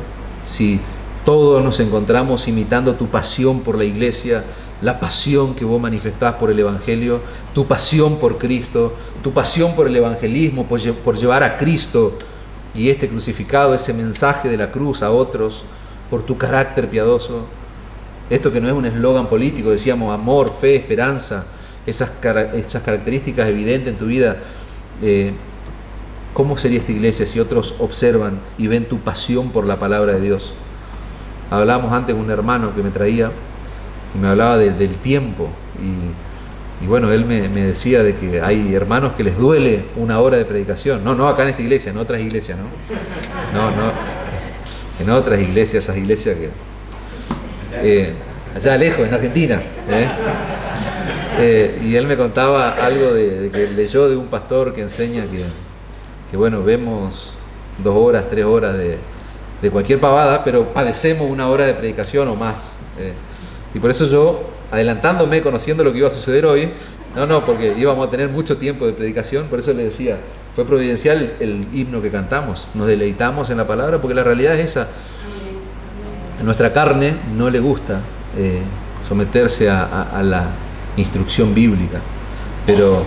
si todos nos encontramos imitando tu pasión por la iglesia, la pasión que vos manifestás por el Evangelio, tu pasión por Cristo, tu pasión por el evangelismo, por llevar a Cristo y este crucificado, ese mensaje de la cruz a otros, por tu carácter piadoso. Esto que no es un eslogan político, decíamos amor, fe, esperanza, esas características evidentes en tu vida. ¿Cómo sería esta iglesia si otros observan y ven tu pasión por la palabra de Dios? Hablábamos antes con un hermano que me traía y me hablaba del tiempo y bueno, él me decía de que hay hermanos que les duele una hora de predicación. No acá en esta iglesia, en otras iglesias, no, en otras iglesias, esas iglesias que allá lejos, en Argentina, y él me contaba algo de que leyó de un pastor que enseña que bueno, vemos 2 horas, 3 horas de cualquier pavada, pero padecemos 1 hora de predicación o más. Y por eso yo, adelantándome, conociendo lo que iba a suceder hoy, porque íbamos a tener mucho tiempo de predicación, por eso le decía, fue providencial el himno que cantamos, nos deleitamos en la palabra, porque la realidad es esa. A nuestra carne no le gusta someterse a la instrucción bíblica, pero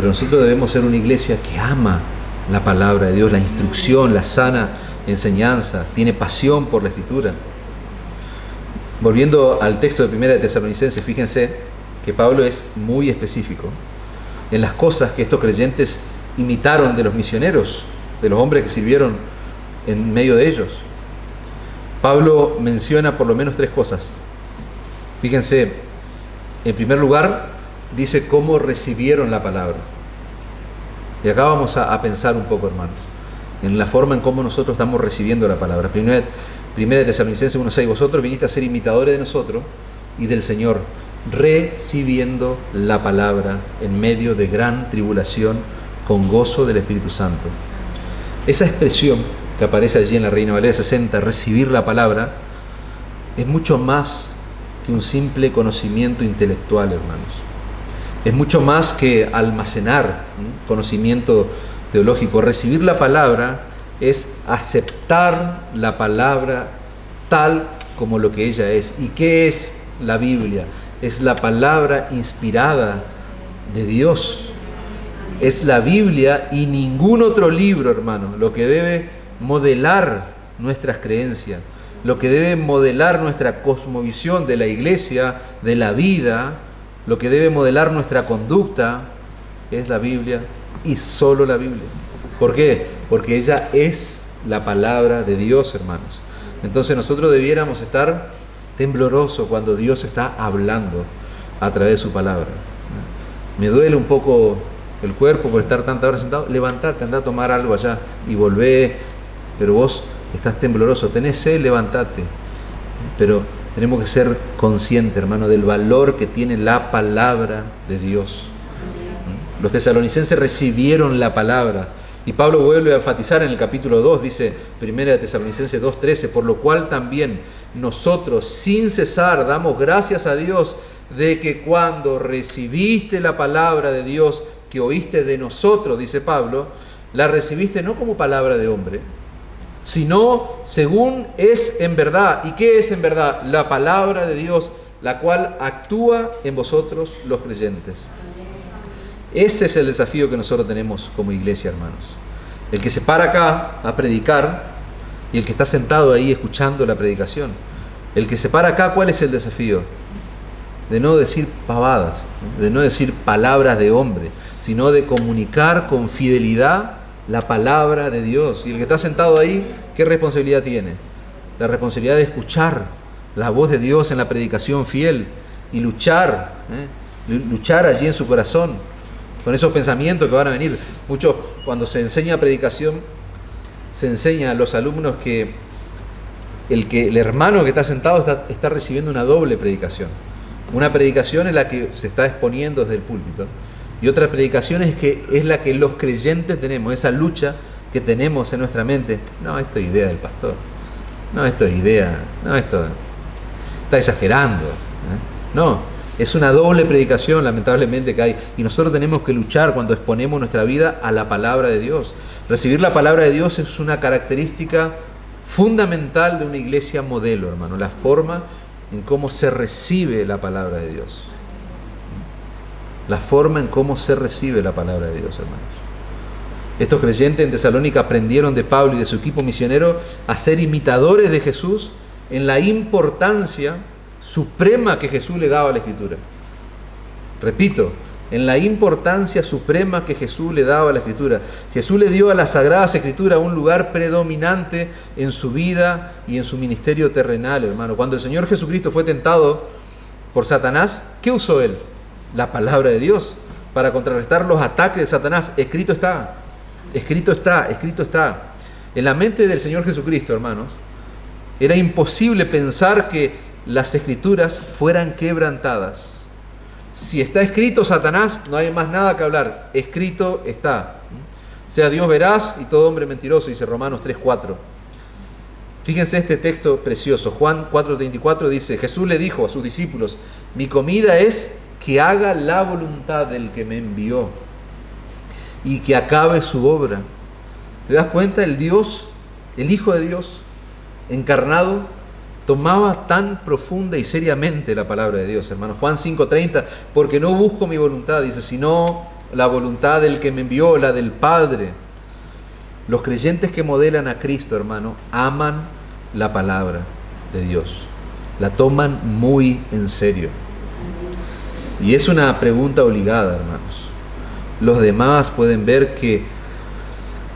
nosotros debemos ser una iglesia que ama la palabra de Dios, la instrucción, la sana enseñanza, tiene pasión por la Escritura. Volviendo al texto de 1 de Tesalonicenses, fíjense que Pablo es muy específico en las cosas que estos creyentes imitaron de los misioneros, de los hombres que sirvieron en medio de ellos. Pablo menciona por lo menos 3 cosas. Fíjense, en primer lugar, dice cómo recibieron la palabra. Y acá vamos a pensar un poco, hermanos, en la forma en cómo nosotros estamos recibiendo la palabra. Primera de Tesalonicenses 1:6, vosotros viniste a ser imitadores de nosotros y del Señor, recibiendo la palabra en medio de gran tribulación con gozo del Espíritu Santo. Esa expresión que aparece allí en la Reina Valera 60, recibir la palabra, es mucho más que un simple conocimiento intelectual, hermanos. Es mucho más que almacenar conocimiento teológico. Recibir la palabra es aceptar la palabra tal como lo que ella es. ¿Y qué es la Biblia? Es la palabra inspirada de Dios. Es la Biblia y ningún otro libro, hermano, lo que debe modelar nuestras creencias, lo que debe modelar nuestra cosmovisión de la iglesia, de la vida, lo que debe modelar nuestra conducta, es la Biblia y solo la Biblia. ¿Por qué? Porque ella es la palabra de Dios, hermanos. Entonces nosotros debiéramos estar temblorosos cuando Dios está hablando a través de su palabra. Me duele un poco el cuerpo por estar tanta hora sentado. Levantate, anda a tomar algo allá y volvé. Pero vos estás tembloroso, tenés sed, levantate. Pero tenemos que ser conscientes, hermano, del valor que tiene la palabra de Dios. Los tesalonicenses recibieron la palabra. Y Pablo vuelve a enfatizar en el capítulo 2, dice 1 de Tesalonicenses 2:13, por lo cual también nosotros sin cesar damos gracias a Dios de que cuando recibiste la palabra de Dios que oíste de nosotros, dice Pablo, la recibiste no como palabra de hombre, sino según es en verdad. ¿Y qué es en verdad? La palabra de Dios, la cual actúa en vosotros los creyentes. Ese es el desafío que nosotros tenemos como iglesia, hermanos. El que se para acá a predicar y el que está sentado ahí escuchando la predicación. El que se para acá, ¿cuál es el desafío? De no decir pavadas, de no decir palabras de hombre, sino de comunicar con fidelidad la palabra de Dios. Y el que está sentado ahí, ¿qué responsabilidad tiene? La responsabilidad de escuchar la voz de Dios en la predicación fiel y luchar allí en su corazón con esos pensamientos que van a venir. Muchos, cuando se enseña predicación, se enseña a los alumnos que el hermano que está sentado está recibiendo una doble predicación. Una predicación es la que se está exponiendo desde el púlpito, y otra predicación es la que los creyentes tenemos, esa lucha que tenemos en nuestra mente. No, esto es idea del pastor. No, esto es idea. No, esto está exagerando. No. Es una doble predicación, lamentablemente, que hay. Y nosotros tenemos que luchar cuando exponemos nuestra vida a la palabra de Dios. Recibir la palabra de Dios es una característica fundamental de una iglesia modelo, hermano. La forma en cómo se recibe la palabra de Dios. La forma en cómo se recibe la palabra de Dios, hermanos. Estos creyentes en Tesalónica aprendieron de Pablo y de su equipo misionero a ser imitadores de Jesús en la importancia suprema que Jesús le daba a la Escritura. Repito, en la importancia suprema que Jesús le daba a la Escritura. Jesús le dio a las Sagradas Escrituras un lugar predominante en su vida y en su ministerio terrenal, hermano. Cuando el Señor Jesucristo fue tentado por Satanás, ¿qué usó Él? La palabra de Dios para contrarrestar los ataques de Satanás. Escrito está, escrito está, escrito está. En la mente del Señor Jesucristo, hermanos, era imposible pensar que las Escrituras fueran quebrantadas. Si está escrito Satanás, no hay más nada que hablar. Escrito está. Sea Dios veraz y todo hombre mentiroso, dice Romanos 3:4. Fíjense este texto precioso. Juan 4:34 dice, Jesús le dijo a sus discípulos, mi comida es que haga la voluntad del que me envió y que acabe su obra. ¿Te das cuenta? El Dios, el Hijo de Dios encarnado, tomaba tan profunda y seriamente la palabra de Dios, hermanos. Juan 5:30, porque no busco mi voluntad, dice, sino la voluntad del que me envió, la del Padre. Los creyentes que modelan a Cristo, hermano, aman la palabra de Dios. La toman muy en serio. Y es una pregunta obligada, hermanos. Los demás pueden ver que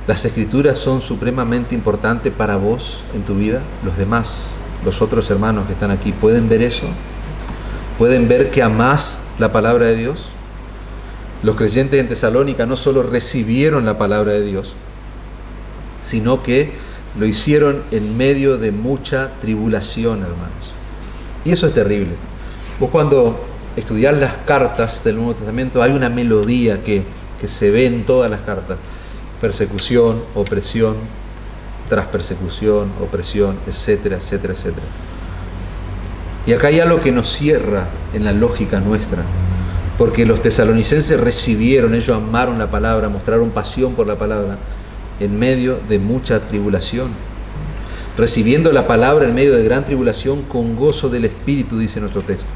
las Escrituras son supremamente importantes para vos en tu vida. Los demás, los otros hermanos que están aquí, ¿pueden ver eso? ¿Pueden ver que amás la palabra de Dios? Los creyentes en Tesalónica no solo recibieron la palabra de Dios, sino que lo hicieron en medio de mucha tribulación, hermanos. Y eso es terrible. Vos cuando estudiás las cartas del Nuevo Testamento, hay una melodía que se ve en todas las cartas. Persecución, opresión, tras persecución, opresión, etcétera, etcétera, etcétera. Y acá hay algo que nos cierra en la lógica nuestra, porque los tesalonicenses recibieron, ellos amaron la palabra, mostraron pasión por la palabra en medio de mucha tribulación, recibiendo la palabra en medio de gran tribulación con gozo del Espíritu, dice nuestro texto.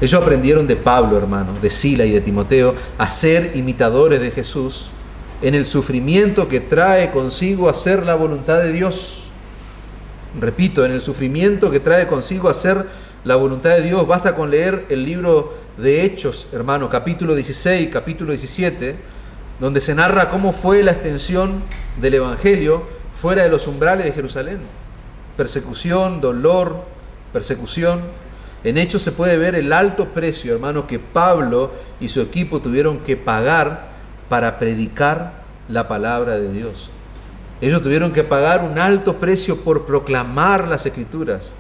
Ellos aprendieron de Pablo, hermanos, de Sila y de Timoteo, a ser imitadores de Jesús en el sufrimiento que trae consigo hacer la voluntad de Dios. Repito, en el sufrimiento que trae consigo hacer la voluntad de Dios. Basta con leer el libro de Hechos, hermano, capítulo 16, capítulo 17, donde se narra cómo fue la extensión del Evangelio fuera de los umbrales de Jerusalén. Persecución, dolor, persecución. En Hechos se puede ver el alto precio, hermano, que Pablo y su equipo tuvieron que pagar para predicar la palabra de Dios. Ellos tuvieron que pagar un alto precio por proclamar las Escrituras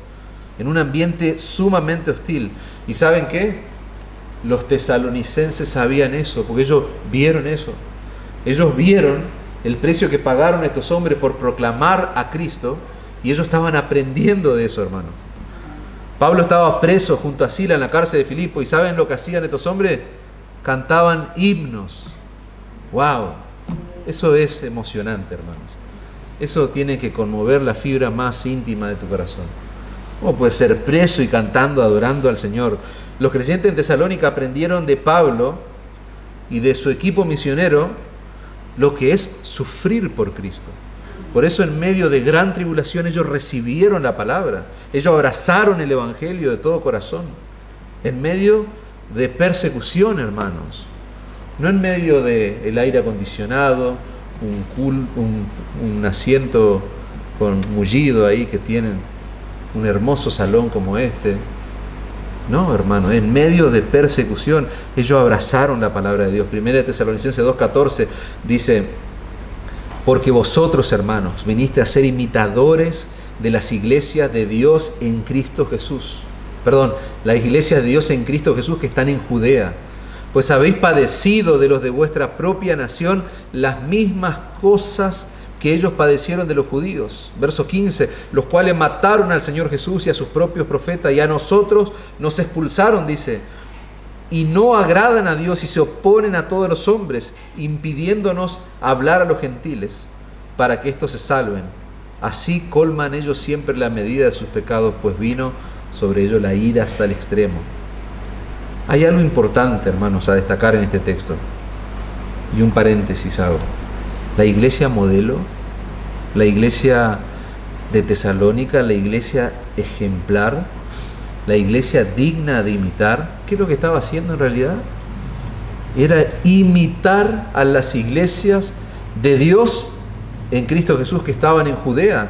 en un ambiente sumamente hostil. ¿Y saben qué? Los tesalonicenses sabían eso, porque ellos vieron eso. Ellos vieron el precio que pagaron estos hombres por proclamar a Cristo, y ellos estaban aprendiendo de eso, hermano. Pablo estaba preso junto a Sila en la cárcel de Filipo, y ¿saben lo que hacían estos hombres? Cantaban himnos. ¡Wow! Eso es emocionante, hermanos. Eso tiene que conmover la fibra más íntima de tu corazón. ¿Cómo puedes ser preso y cantando, adorando al Señor? Los creyentes en Tesalónica aprendieron de Pablo y de su equipo misionero lo que es sufrir por Cristo. Por eso en medio de gran tribulación ellos recibieron la palabra. Ellos abrazaron el Evangelio de todo corazón. En medio de persecución, hermanos. No en medio del aire acondicionado, un asiento con mullido ahí que tienen, un hermoso salón como este. No, hermano, en medio de persecución ellos abrazaron la palabra de Dios. 1 Tesalonicenses 2:14 dice: porque vosotros, hermanos, viniste a ser imitadores de las iglesias de Dios en Cristo Jesús. Perdón, las iglesias de Dios en Cristo Jesús que están en Judea. Pues habéis padecido de los de vuestra propia nación las mismas cosas que ellos padecieron de los judíos. Verso 15, los cuales mataron al Señor Jesús y a sus propios profetas, y a nosotros nos expulsaron, dice, y no agradan a Dios y se oponen a todos los hombres, impidiéndonos hablar a los gentiles, para que éstos se salven. Así colman ellos siempre la medida de sus pecados, pues vino sobre ellos la ira hasta el extremo. Hay algo importante, hermanos, a destacar en este texto. Y un paréntesis hago. La iglesia modelo, la iglesia de Tesalónica, la iglesia ejemplar, la iglesia digna de imitar, ¿qué es lo que estaba haciendo en realidad? Era imitar a las iglesias de Dios en Cristo Jesús que estaban en Judea.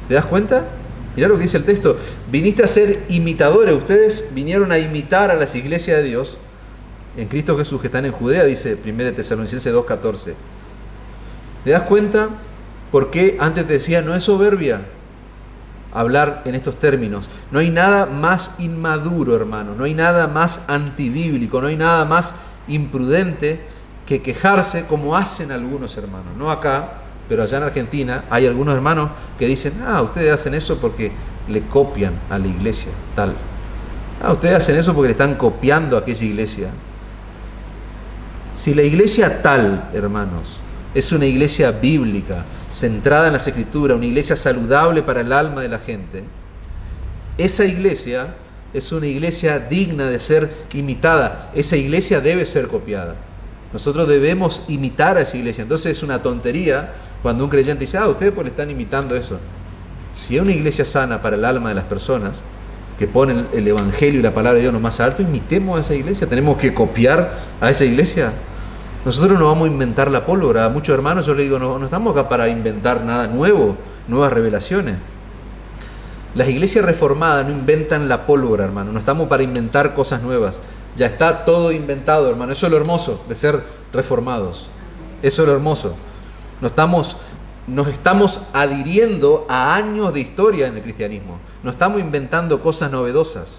¿Te das cuenta? Mirá lo que dice el texto. Viniste a ser imitadores. Ustedes vinieron a imitar a las iglesias de Dios en Cristo Jesús que están en Judea, dice 1 Tesalonicenses 2:14. ¿Te das cuenta por qué antes te decía no es soberbia hablar en estos términos? No hay nada más inmaduro, hermano. No hay nada más antibíblico. No hay nada más imprudente que quejarse como hacen algunos hermanos. No acá, pero allá en Argentina hay algunos hermanos que dicen, ustedes hacen eso porque le copian a la iglesia tal. Ustedes hacen eso porque le están copiando a aquella iglesia. Si la iglesia tal, hermanos, es una iglesia bíblica, centrada en las Escrituras, una iglesia saludable para el alma de la gente, esa iglesia es una iglesia digna de ser imitada. Esa iglesia debe ser copiada. Nosotros debemos imitar a esa iglesia. Entonces es una tontería cuando un creyente dice, ustedes pues le están imitando eso. Si es una iglesia sana para el alma de las personas, que ponen el Evangelio y la palabra de Dios lo más alto, imitemos a esa iglesia. Tenemos que copiar a esa iglesia. Nosotros no vamos a inventar la pólvora. A muchos hermanos yo les digo, no estamos acá para inventar nada nuevo, nuevas revelaciones. Las iglesias reformadas no inventan la pólvora, hermano. No estamos para inventar cosas nuevas. Ya está todo inventado, hermano. Eso es lo hermoso de ser reformados. Eso es lo hermoso. No estamos nos estamos adhiriendo a años de historia en el cristianismo. No estamos inventando cosas novedosas.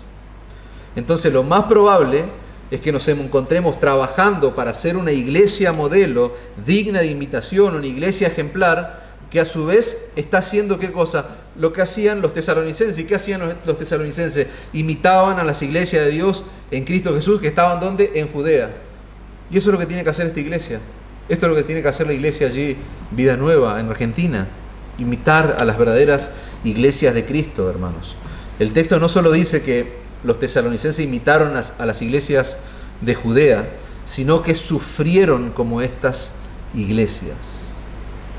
Entonces lo más probable es que nos encontremos trabajando para ser una iglesia modelo, digna de imitación, una iglesia ejemplar, que a su vez está haciendo ¿qué cosa? Lo que hacían los tesalonicenses. ¿Y qué hacían los tesalonicenses? Imitaban a las iglesias de Dios en Cristo Jesús, que estaban ¿dónde? En Judea. Y eso es lo que tiene que hacer esta iglesia. Esto es lo que tiene que hacer la iglesia allí, Vida Nueva, en Argentina. Imitar a las verdaderas iglesias de Cristo, hermanos. El texto no solo dice que los tesalonicenses imitaron a las iglesias de Judea, sino que sufrieron como estas iglesias.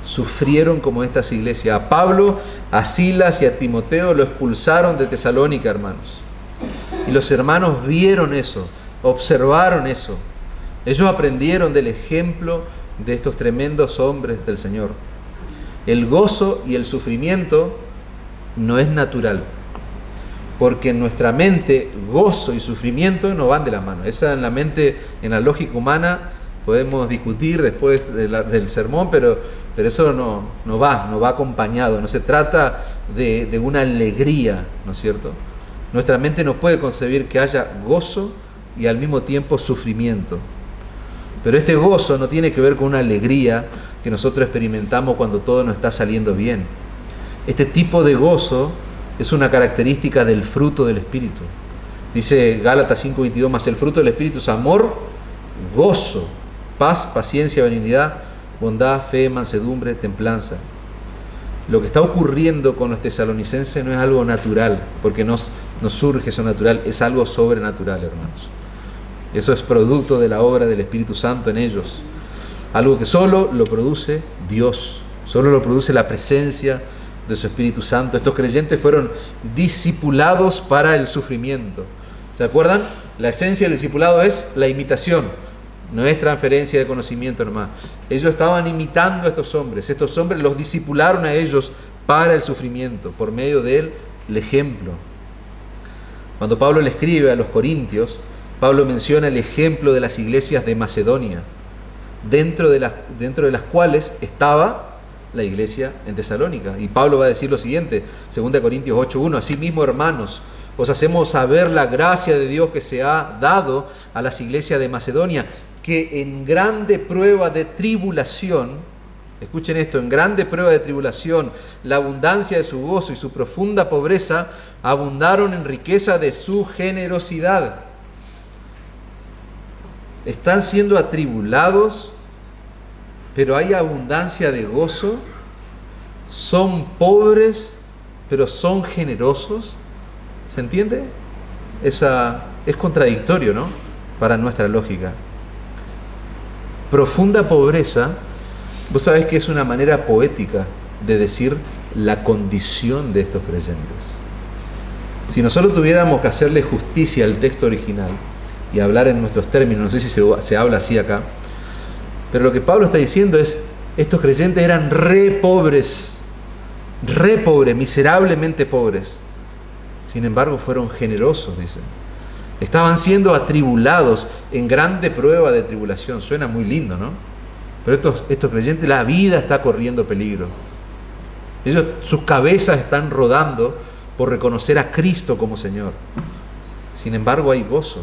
Sufrieron como estas iglesias. A Pablo, a Silas y a Timoteo lo expulsaron de Tesalónica, hermanos. Y los hermanos vieron eso, observaron eso. Ellos aprendieron del ejemplo de estos tremendos hombres del Señor. El gozo y el sufrimiento no es natural, porque en nuestra mente gozo y sufrimiento no van de la mano. Esa en la mente, en la lógica humana, podemos discutir después del sermón, pero eso no va acompañado. No se trata de una alegría, ¿no es cierto? Nuestra mente no puede concebir que haya gozo y al mismo tiempo sufrimiento. Pero este gozo no tiene que ver con una alegría que nosotros experimentamos cuando todo nos está saliendo bien. Este tipo de gozo es una característica del fruto del Espíritu. Dice Gálatas 5:22, mas el fruto del Espíritu es amor, gozo, paz, paciencia, benignidad, bondad, fe, mansedumbre, templanza. Lo que está ocurriendo con los tesalonicenses no es algo natural, porque no surge eso natural, es algo sobrenatural, hermanos. Eso es producto de la obra del Espíritu Santo en ellos. Algo que solo lo produce Dios, solo lo produce la presencia de su Espíritu Santo. Estos creyentes fueron discipulados para el sufrimiento. ¿Se acuerdan? La esencia del discipulado es la imitación, no es transferencia de conocimiento, hermano. Ellos estaban imitando a estos hombres los discipularon a ellos para el sufrimiento, por medio del ejemplo. Cuando Pablo le escribe a los Corintios, Pablo menciona el ejemplo de las iglesias de Macedonia, dentro de las cuales estaba la iglesia en Tesalónica. Y Pablo va a decir lo siguiente, 2 Corintios 8:1, asimismo, hermanos, os hacemos saber la gracia de Dios que se ha dado a las iglesias de Macedonia, que en grande prueba de tribulación, escuchen esto, en grande prueba de tribulación, la abundancia de su gozo y su profunda pobreza abundaron en riqueza de su generosidad. Están siendo atribulados, pero hay abundancia de gozo. Son pobres, pero son generosos. ¿Se entiende? Es contradictorio, ¿no? Para nuestra lógica. Profunda pobreza, vos sabés que es una manera poética de decir la condición de estos creyentes. Si nosotros tuviéramos que hacerle justicia al texto original y hablar en nuestros términos, no sé si se habla así acá, pero lo que Pablo está diciendo es, estos creyentes eran re pobres, miserablemente pobres. Sin embargo, fueron generosos, dice. Estaban siendo atribulados en grande prueba de tribulación. Suena muy lindo, ¿no? Pero estos creyentes, la vida está corriendo peligro. Sus cabezas están rodando por reconocer a Cristo como Señor. Sin embargo, hay gozo.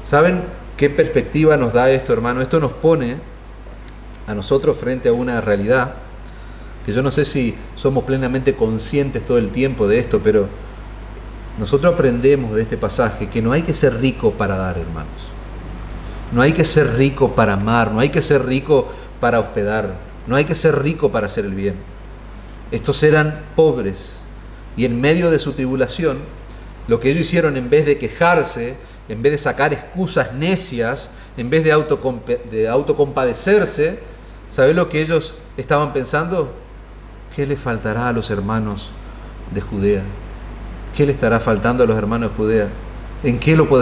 ¿Saben qué perspectiva nos da esto, hermano? Esto nos pone a nosotros frente a una realidad que yo no sé si somos plenamente conscientes todo el tiempo de esto, pero nosotros aprendemos de este pasaje que no hay que ser rico para dar, hermanos. No hay que ser rico para amar, no hay que ser rico para hospedar, no hay que ser rico para hacer el bien. Estos eran pobres y en medio de su tribulación, lo que ellos hicieron, en vez de quejarse, en vez de sacar excusas necias, en vez de autocompadecerse, ¿sabes lo que ellos estaban pensando? ¿Qué le faltará a los hermanos de Judea? ¿Qué le estará faltando a los hermanos de Judea?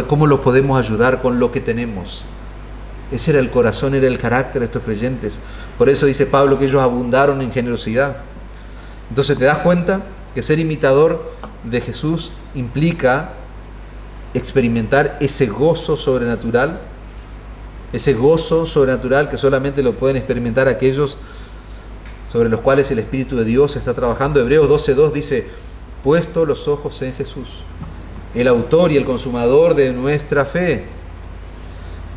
¿Cómo los podemos ayudar con lo que tenemos? Ese era el corazón, era el carácter de estos creyentes. Por eso dice Pablo que ellos abundaron en generosidad. Entonces te das cuenta que ser imitador de Jesús implica experimentar ese gozo sobrenatural que solamente lo pueden experimentar aquellos sobre los cuales el Espíritu de Dios está trabajando. Hebreos 12:2 dice: puesto los ojos en Jesús, el autor y el consumador de nuestra fe,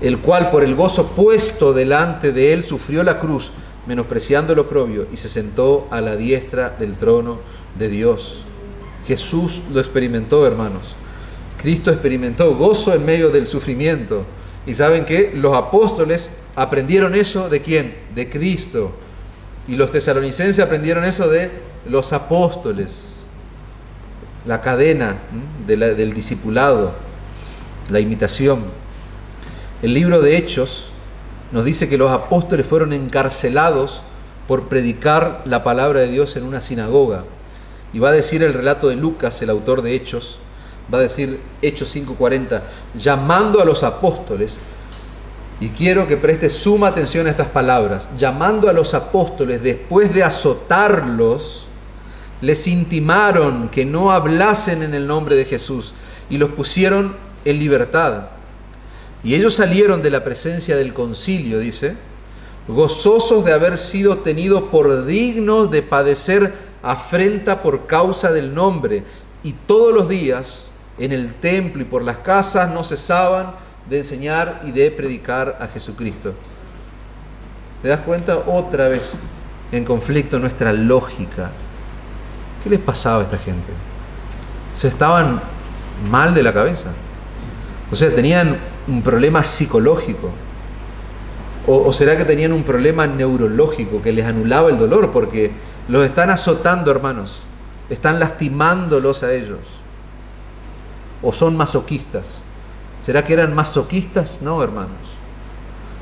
el cual por el gozo puesto delante de él sufrió la cruz, menospreciando el oprobio, y se sentó a la diestra del trono de Dios. Jesús lo experimentó, hermanos. Cristo experimentó gozo en medio del sufrimiento. ¿Y saben qué? Los apóstoles aprendieron eso ¿de quién? De Cristo. Y los tesalonicenses aprendieron eso de los apóstoles. La cadena del discipulado, la imitación. El libro de Hechos nos dice que los apóstoles fueron encarcelados por predicar la palabra de Dios en una sinagoga. Y va a decir el relato de Lucas, el autor de Hechos, va a decir Hechos 5:40, llamando a los apóstoles, y quiero que preste suma atención a estas palabras, llamando a los apóstoles después de azotarlos, les intimaron que no hablasen en el nombre de Jesús y los pusieron en libertad. Y ellos salieron de la presencia del concilio, dice, gozosos de haber sido tenidos por dignos de padecer afrenta por causa del nombre. Y todos los días en el templo y por las casas no cesaban de enseñar y de predicar a Jesucristo. ¿Te das cuenta? Otra vez en conflicto nuestra lógica. ¿Qué les pasaba a esta gente? Se estaban mal de la cabeza. O sea, tenían un problema psicológico. ¿O será que tenían un problema neurológico que les anulaba el dolor? Porque los están azotando, hermanos. Están lastimándolos a ellos. ¿O son masoquistas? ¿Será que eran masoquistas? No, hermanos.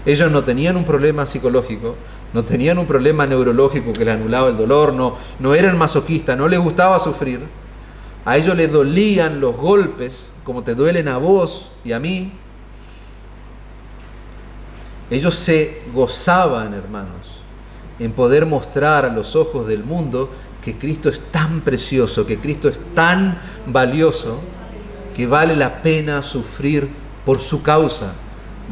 Ellos no tenían un problema psicológico, no tenían un problema neurológico que les anulaba el dolor, no eran masoquistas, no les gustaba sufrir. A ellos les dolían los golpes, como te duelen a vos y a mí. Ellos se gozaban, hermanos, en poder mostrar a los ojos del mundo que Cristo es tan precioso, que Cristo es tan valioso, que vale la pena sufrir por su causa.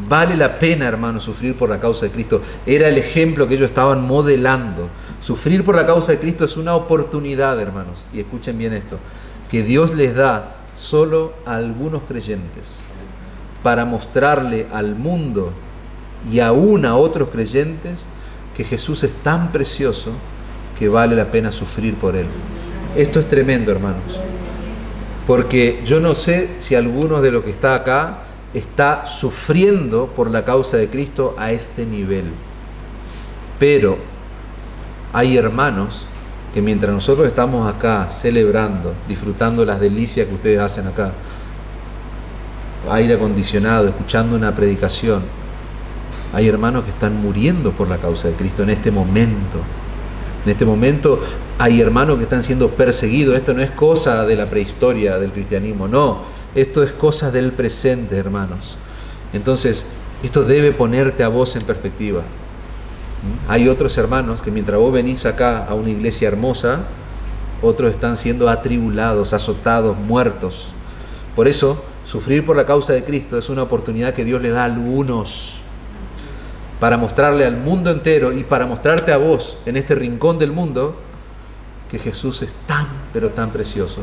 Vale la pena, hermanos, sufrir por la causa de Cristo. Era el ejemplo que ellos estaban modelando. Sufrir por la causa de Cristo es una oportunidad, hermanos. Y escuchen bien esto, que Dios les da solo a algunos creyentes para mostrarle al mundo y aún a otros creyentes que Jesús es tan precioso que vale la pena sufrir por Él. Esto es tremendo, hermanos. Porque yo no sé si alguno de los que está acá está sufriendo por la causa de Cristo a este nivel. Pero hay hermanos que mientras nosotros estamos acá celebrando, disfrutando las delicias que ustedes hacen acá, aire acondicionado, escuchando una predicación, hay hermanos que están muriendo por la causa de Cristo en este momento. En este momento hay hermanos que están siendo perseguidos. Esto no es cosa de la prehistoria del cristianismo, no. Esto es cosa del presente, hermanos. Entonces, esto debe ponerte a vos en perspectiva. Hay otros hermanos que mientras vos venís acá a una iglesia hermosa, otros están siendo atribulados, azotados, muertos. Por eso, sufrir por la causa de Cristo es una oportunidad que Dios le da a algunos para mostrarle al mundo entero y para mostrarte a vos en este rincón del mundo que Jesús es tan, pero tan precioso,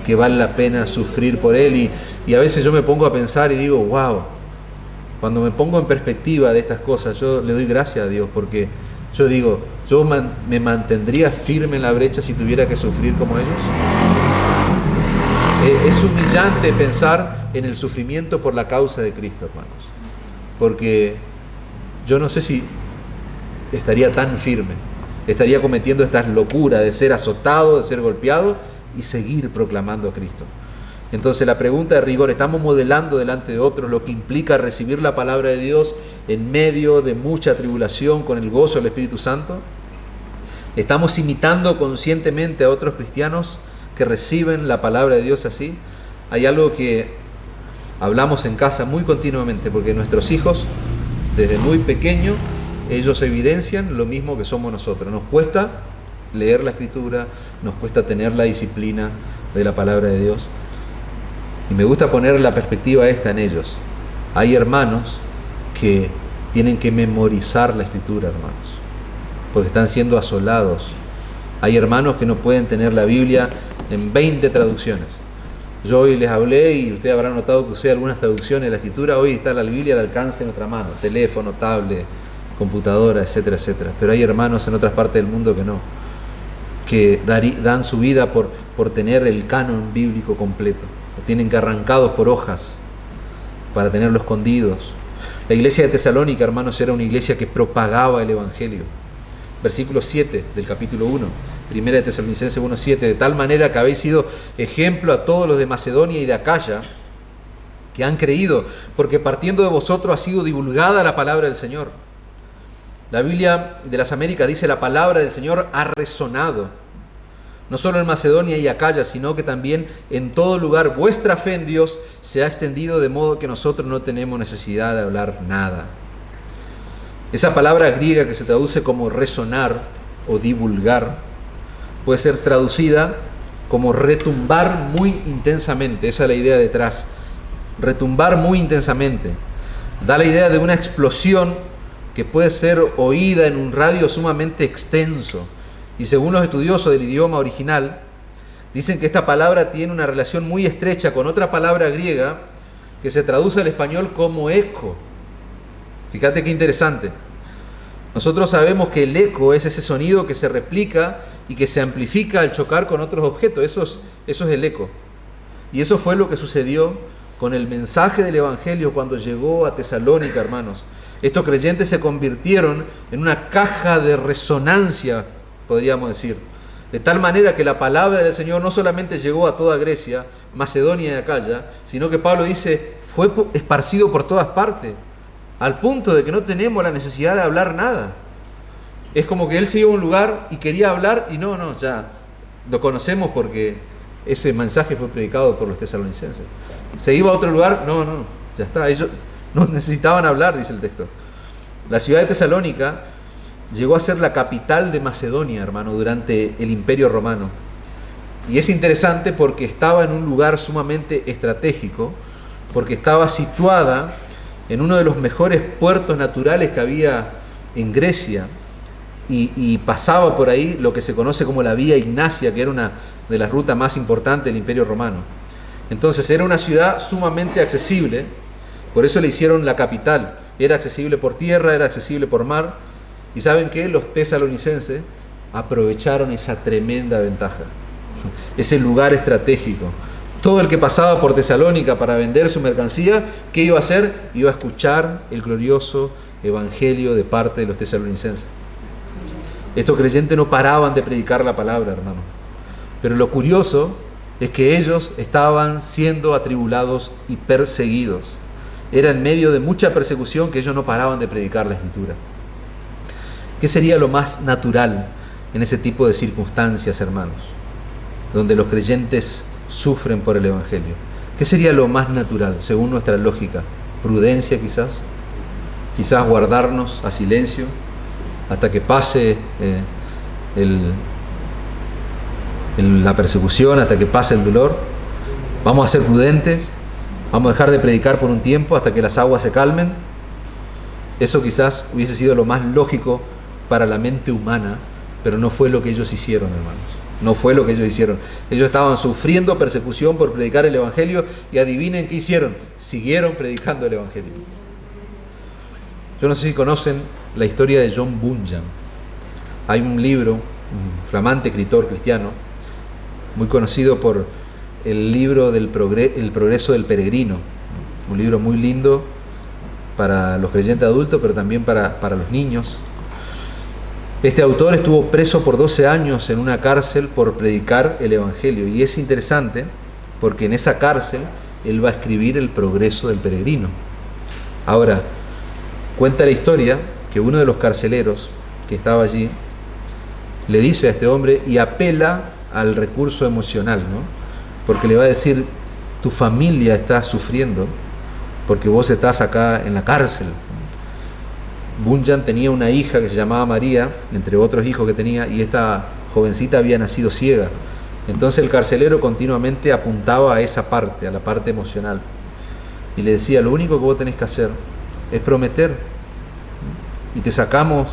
que vale la pena sufrir por Él. Y a veces yo me pongo a pensar y digo, wow, cuando me pongo en perspectiva de estas cosas, yo le doy gracias a Dios, porque yo digo, yo me mantendría firme en la brecha si tuviera que sufrir como ellos. Es humillante pensar en el sufrimiento por la causa de Cristo, hermanos, porque yo no sé si estaría tan firme, estaría cometiendo estas locuras de ser azotado, de ser golpeado y seguir proclamando a Cristo. Entonces la pregunta de rigor, ¿estamos modelando delante de otros lo que implica recibir la palabra de Dios en medio de mucha tribulación con el gozo del Espíritu Santo? ¿Estamos imitando conscientemente a otros cristianos que reciben la palabra de Dios así? Hay algo que hablamos en casa muy continuamente, porque nuestros hijos, desde muy pequeños, ellos evidencian lo mismo que somos nosotros. Nos cuesta leer la Escritura, nos cuesta tener la disciplina de la palabra de Dios. Y me gusta poner la perspectiva esta en ellos. Hay hermanos que tienen que memorizar la Escritura, hermanos. porque están siendo asolados. Hay hermanos que no pueden tener la Biblia en 20 traducciones. Yo hoy les hablé y ustedes habrán notado que usé algunas traducciones de la Escritura. Hoy está la Biblia al alcance de nuestra mano, teléfono, tablet, computadora, etcétera, etcétera. Pero hay hermanos en otras partes del mundo que no, que dan su vida por tener el canon bíblico completo. Lo tienen que arrancados por hojas para tenerlo escondidos. La iglesia de Tesalónica, hermanos, era una iglesia que propagaba el Evangelio. Versículo 7 del capítulo 1, Primera de Tesalonicenses 1:7, de tal manera que habéis sido ejemplo a todos los de Macedonia y de Acaya que han creído, porque partiendo de vosotros ha sido divulgada la palabra del Señor. La Biblia de las Américas dice: la palabra del Señor ha resonado, no solo en Macedonia y Acaya, sino que también en todo lugar vuestra fe en Dios se ha extendido, de modo que nosotros no tenemos necesidad de hablar nada. Esa palabra griega que se traduce como resonar o divulgar puede ser traducida como retumbar muy intensamente. Esa es la idea detrás. Retumbar muy intensamente. Da la idea de una explosión que puede ser oída en un radio sumamente extenso. Y según los estudiosos del idioma original, dicen que esta palabra tiene una relación muy estrecha con otra palabra griega que se traduce al español como eco. Fíjate qué interesante. Nosotros sabemos que el eco es ese sonido que se replica y que se amplifica al chocar con otros objetos. Eso es el eco. Y eso fue lo que sucedió con el mensaje del Evangelio cuando llegó a Tesalónica, hermanos. Estos creyentes se convirtieron en una caja de resonancia, podríamos decir. De tal manera que la palabra del Señor no solamente llegó a toda Grecia, Macedonia y Acaya, sino que Pablo dice, fue esparcido por todas partes, al punto de que no tenemos la necesidad de hablar nada. Es como que él se iba a un lugar y quería hablar y ya lo conocemos porque ese mensaje fue predicado por los tesalonicenses. Se iba a otro lugar, ya está, ellos no necesitaban hablar, dice el texto. La ciudad de Tesalónica llegó a ser la capital de Macedonia, hermano, durante el Imperio Romano. Y es interesante porque estaba en un lugar sumamente estratégico, porque estaba situada en uno de los mejores puertos naturales que había en Grecia, y pasaba por ahí lo que se conoce como la Vía Ignacia, que era una de las rutas más importantes del Imperio Romano. Entonces era una ciudad sumamente accesible, por eso le hicieron la capital. Era accesible por tierra, era accesible por mar, y ¿saben qué? Los tesalonicenses aprovecharon esa tremenda ventaja, ese lugar estratégico. Todo el que pasaba por Tesalónica para vender su mercancía, ¿qué iba a hacer? Iba a escuchar el glorioso evangelio de parte de los tesalonicenses. Estos creyentes no paraban de predicar la palabra, hermano. Pero lo curioso es que ellos estaban siendo atribulados y perseguidos. Era en medio de mucha persecución que ellos no paraban de predicar la Escritura. ¿Qué sería lo más natural en ese tipo de circunstancias, hermanos? Donde los creyentes sufren por el Evangelio. ¿Qué sería lo más natural, según nuestra lógica? ¿Prudencia quizás? ¿Quizás guardarnos a silencio hasta que pase la persecución, hasta que pase el dolor? ¿Vamos a ser prudentes? ¿Vamos a dejar de predicar por un tiempo hasta que las aguas se calmen? Eso quizás hubiese sido lo más lógico para la mente humana, pero no fue lo que ellos hicieron, hermanos. No fue lo que ellos hicieron. Ellos estaban sufriendo persecución por predicar el Evangelio y adivinen qué hicieron. Siguieron predicando el Evangelio. Yo no sé si conocen la historia de John Bunyan. Hay un libro, un flamante escritor cristiano, muy conocido por el libro del El progreso del peregrino. Un libro muy lindo para los creyentes adultos, pero también para los niños. Este autor estuvo preso por 12 años en una cárcel por predicar el Evangelio. Y es interesante porque en esa cárcel él va a escribir el progreso del peregrino. Ahora, cuenta la historia que uno de los carceleros que estaba allí le dice a este hombre y apela al recurso emocional, ¿no? Porque le va a decir, tu familia está sufriendo porque vos estás acá en la cárcel. Bunyan tenía una hija que se llamaba María, entre otros hijos que tenía, y esta jovencita había nacido ciega. Entonces el carcelero continuamente apuntaba a esa parte, a la parte emocional, y le decía, lo único que vos tenés que hacer es prometer, y te sacamos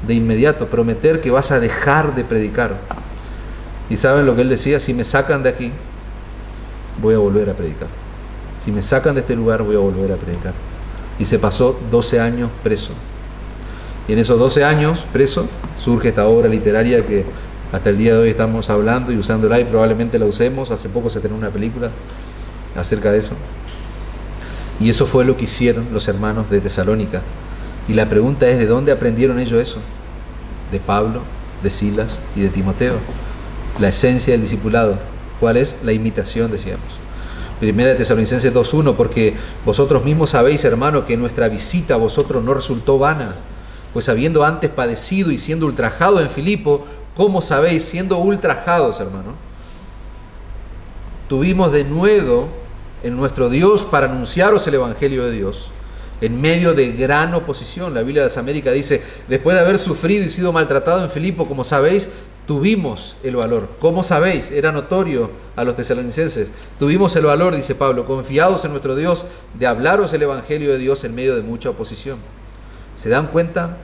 de inmediato, prometer que vas a dejar de predicar. ¿Y saben lo que él decía? Si me sacan de aquí, voy a volver a predicar. Si me sacan de este lugar, voy a volver a predicar. Y se pasó 12 años preso. Y en esos 12 años preso surge esta obra literaria que hasta el día de hoy estamos hablando y usándola, y probablemente la usemos. Hace poco se estrenó una película acerca de eso. Y eso fue lo que hicieron los hermanos de Tesalónica. Y la pregunta es, ¿de dónde aprendieron ellos eso? De Pablo, de Silas y de Timoteo. La esencia del discipulado. ¿Cuál es? La imitación, decíamos. Primera de Tesalonicenses 2:1, porque vosotros mismos sabéis, hermano, que nuestra visita a vosotros no resultó vana, pues habiendo antes padecido y siendo ultrajados en Filipo, ¿cómo sabéis? Siendo ultrajados, hermano, tuvimos de nuevo en nuestro Dios para anunciaros el Evangelio de Dios, en medio de gran oposición. La Biblia de las Américas dice, después de haber sufrido y sido maltratado en Filipo, como sabéis, tuvimos el valor. ¿Cómo sabéis? Era notorio a los tesalonicenses. Tuvimos el valor, dice Pablo, confiados en nuestro Dios, de hablaros el Evangelio de Dios en medio de mucha oposición. ¿Se dan cuenta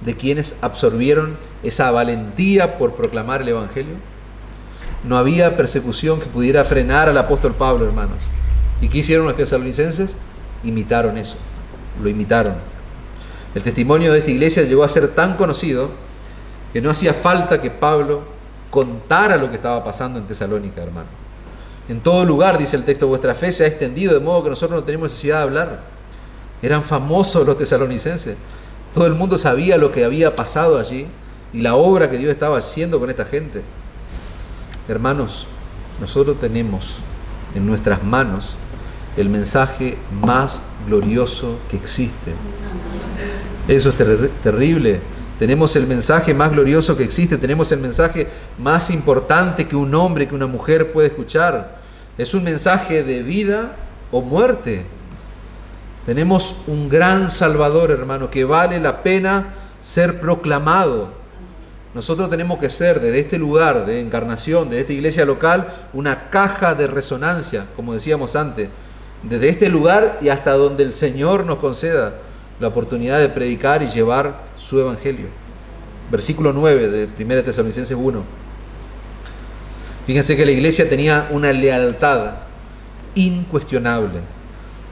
de quienes absorbieron esa valentía por proclamar el Evangelio? No había persecución que pudiera frenar al apóstol Pablo, hermanos. ¿Y qué hicieron los tesalonicenses? Imitaron eso, lo imitaron. El testimonio de esta iglesia llegó a ser tan conocido que no hacía falta que Pablo contara lo que estaba pasando en Tesalónica, hermano. En todo lugar, dice el texto, vuestra fe se ha extendido, de modo que nosotros no tenemos necesidad de hablar. Eran famosos los tesalonicenses. Todo el mundo sabía lo que había pasado allí y la obra que Dios estaba haciendo con esta gente. Hermanos, nosotros tenemos en nuestras manos el mensaje más glorioso que existe. Eso es terrible. Tenemos el mensaje más glorioso que existe, tenemos el mensaje más importante que un hombre, que una mujer puede escuchar. Es un mensaje de vida o muerte. Tenemos un gran Salvador, hermano, que vale la pena ser proclamado. Nosotros tenemos que ser, desde este lugar de encarnación, de esta iglesia local, una caja de resonancia, como decíamos antes, desde este lugar y hasta donde el Señor nos conceda la oportunidad de predicar y llevar su evangelio. Versículo 9 de 1 Tesalonicenses 1. Fíjense que la iglesia tenía una lealtad incuestionable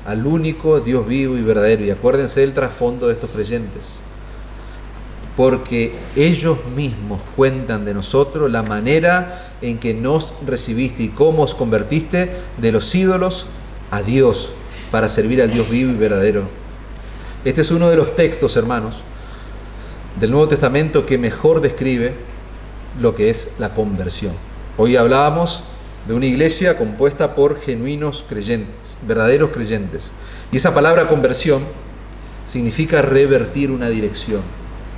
al único Dios vivo y verdadero. Y acuérdense del trasfondo de estos creyentes, porque ellos mismos cuentan de nosotros la manera en que nos recibiste y cómo os convertiste de los ídolos a Dios para servir al Dios vivo y verdadero. Este es uno de los textos, hermanos, del Nuevo Testamento que mejor describe lo que es la conversión. Hoy hablábamos de una iglesia compuesta por genuinos creyentes, verdaderos creyentes. Y esa palabra conversión significa revertir una dirección.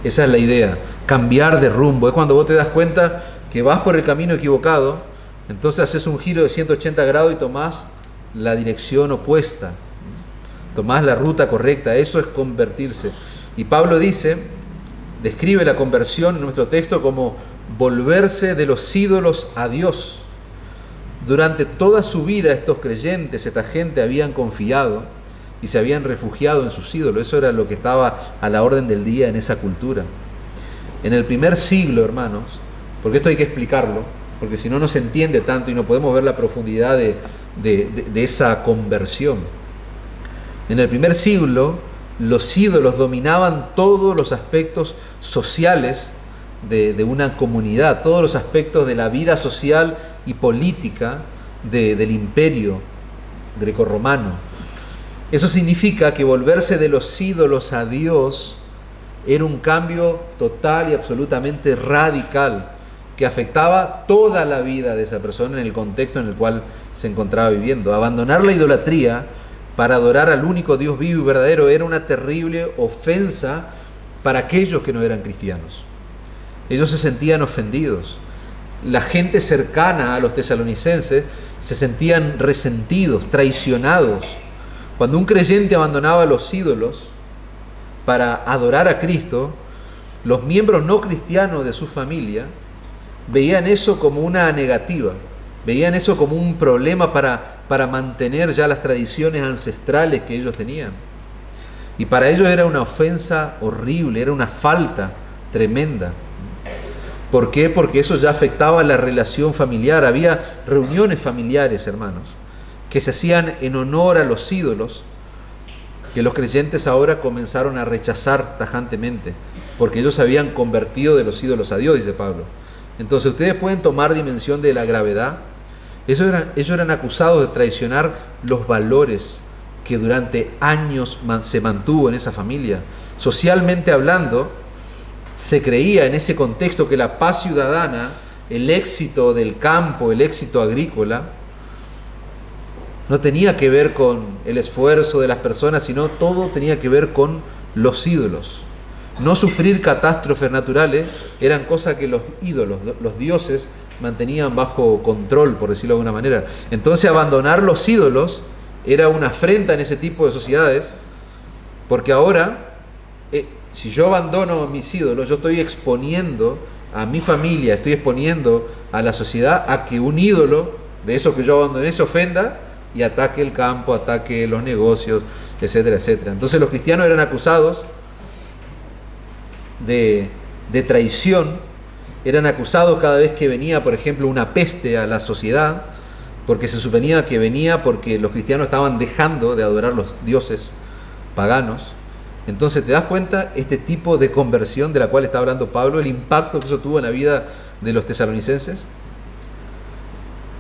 Esa es la idea, cambiar de rumbo. Es cuando vos te das cuenta que vas por el camino equivocado, entonces haces un giro de 180 grados y tomás la dirección opuesta. Tomás la ruta correcta. Eso es convertirse. Y Pablo describe la conversión en nuestro texto como volverse de los ídolos a Dios. Durante toda su vida estos creyentes, esta gente, habían confiado y se habían refugiado en sus ídolos. Eso era lo que estaba a la orden del día en esa cultura. En el primer siglo, hermanos, porque esto hay que explicarlo, porque si no, no se entiende tanto y no podemos ver la profundidad de esa conversión. En el primer siglo, los ídolos dominaban todos los aspectos sociales de una comunidad, todos los aspectos de la vida social y política del imperio grecorromano. Eso significa que volverse de los ídolos a Dios era un cambio total y absolutamente radical que afectaba toda la vida de esa persona en el contexto en el cual se encontraba viviendo. Abandonar la idolatría para adorar al único Dios vivo y verdadero era una terrible ofensa para aquellos que no eran cristianos. Ellos se sentían ofendidos. La gente cercana a los tesalonicenses se sentían resentidos, traicionados. Cuando un creyente abandonaba los ídolos para adorar a Cristo, los miembros no cristianos de su familia veían eso como una negativa, veían eso como un problema para mantener ya las tradiciones ancestrales que ellos tenían. Y para ellos era una ofensa horrible, era una falta tremenda. ¿Por qué? Porque eso ya afectaba la relación familiar. Había reuniones familiares, hermanos, que se hacían en honor a los ídolos, que los creyentes ahora comenzaron a rechazar tajantemente, porque ellos se habían convertido de los ídolos a Dios, dice Pablo. Entonces ustedes pueden tomar dimensión de la gravedad. Ellos eran acusados de traicionar los valores que durante años se mantuvo en esa familia. Socialmente hablando, se creía en ese contexto que la paz ciudadana, el éxito del campo, el éxito agrícola, no tenía que ver con el esfuerzo de las personas, sino todo tenía que ver con los ídolos. No sufrir catástrofes naturales eran cosas que los ídolos, los dioses, mantenían bajo control, por decirlo de alguna manera. Entonces abandonar los ídolos era una afrenta en ese tipo de sociedades, porque ahora, si yo abandono mis ídolos, yo estoy exponiendo a mi familia, estoy exponiendo a la sociedad a que un ídolo de eso que yo abandoné se ofenda y ataque el campo, ataque los negocios, etcétera, etcétera. Entonces los cristianos eran acusados de traición, eran acusados cada vez que venía, por ejemplo, una peste a la sociedad, porque se suponía que venía porque los cristianos estaban dejando de adorar los dioses paganos. Entonces, ¿te das cuenta este tipo de conversión de la cual está hablando Pablo, el impacto que eso tuvo en la vida de los tesalonicenses?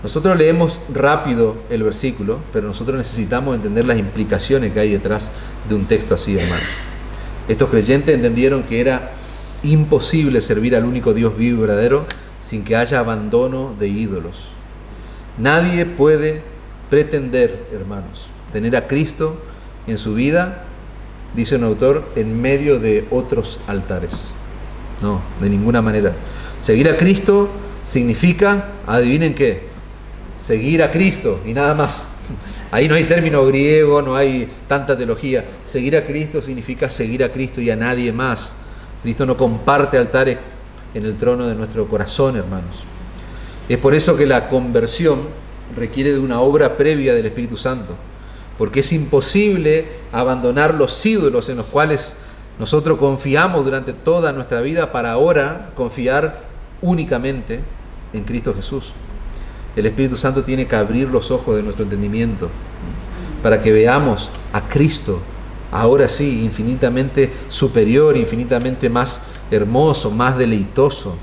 Nosotros leemos rápido el versículo, pero nosotros necesitamos entender las implicaciones que hay detrás de un texto así, hermanos. Estos creyentes entendieron que era imposible servir al único Dios vivo y verdadero sin que haya abandono de ídolos. Nadie puede pretender, hermanos, tener a Cristo en su vida, dice un autor, en medio de otros altares. No, de ninguna manera. Seguir a Cristo significa, adivinen qué, seguir a Cristo y nada más. Ahí no hay término griego, no hay tanta teología. Seguir a Cristo significa seguir a Cristo y a nadie más. Cristo no comparte altares en el trono de nuestro corazón, hermanos. Es por eso que la conversión requiere de una obra previa del Espíritu Santo, porque es imposible abandonar los ídolos en los cuales nosotros confiamos durante toda nuestra vida para ahora confiar únicamente en Cristo Jesús. El Espíritu Santo tiene que abrir los ojos de nuestro entendimiento para que veamos a Cristo, ahora sí, infinitamente superior, infinitamente más hermoso, más deleitoso,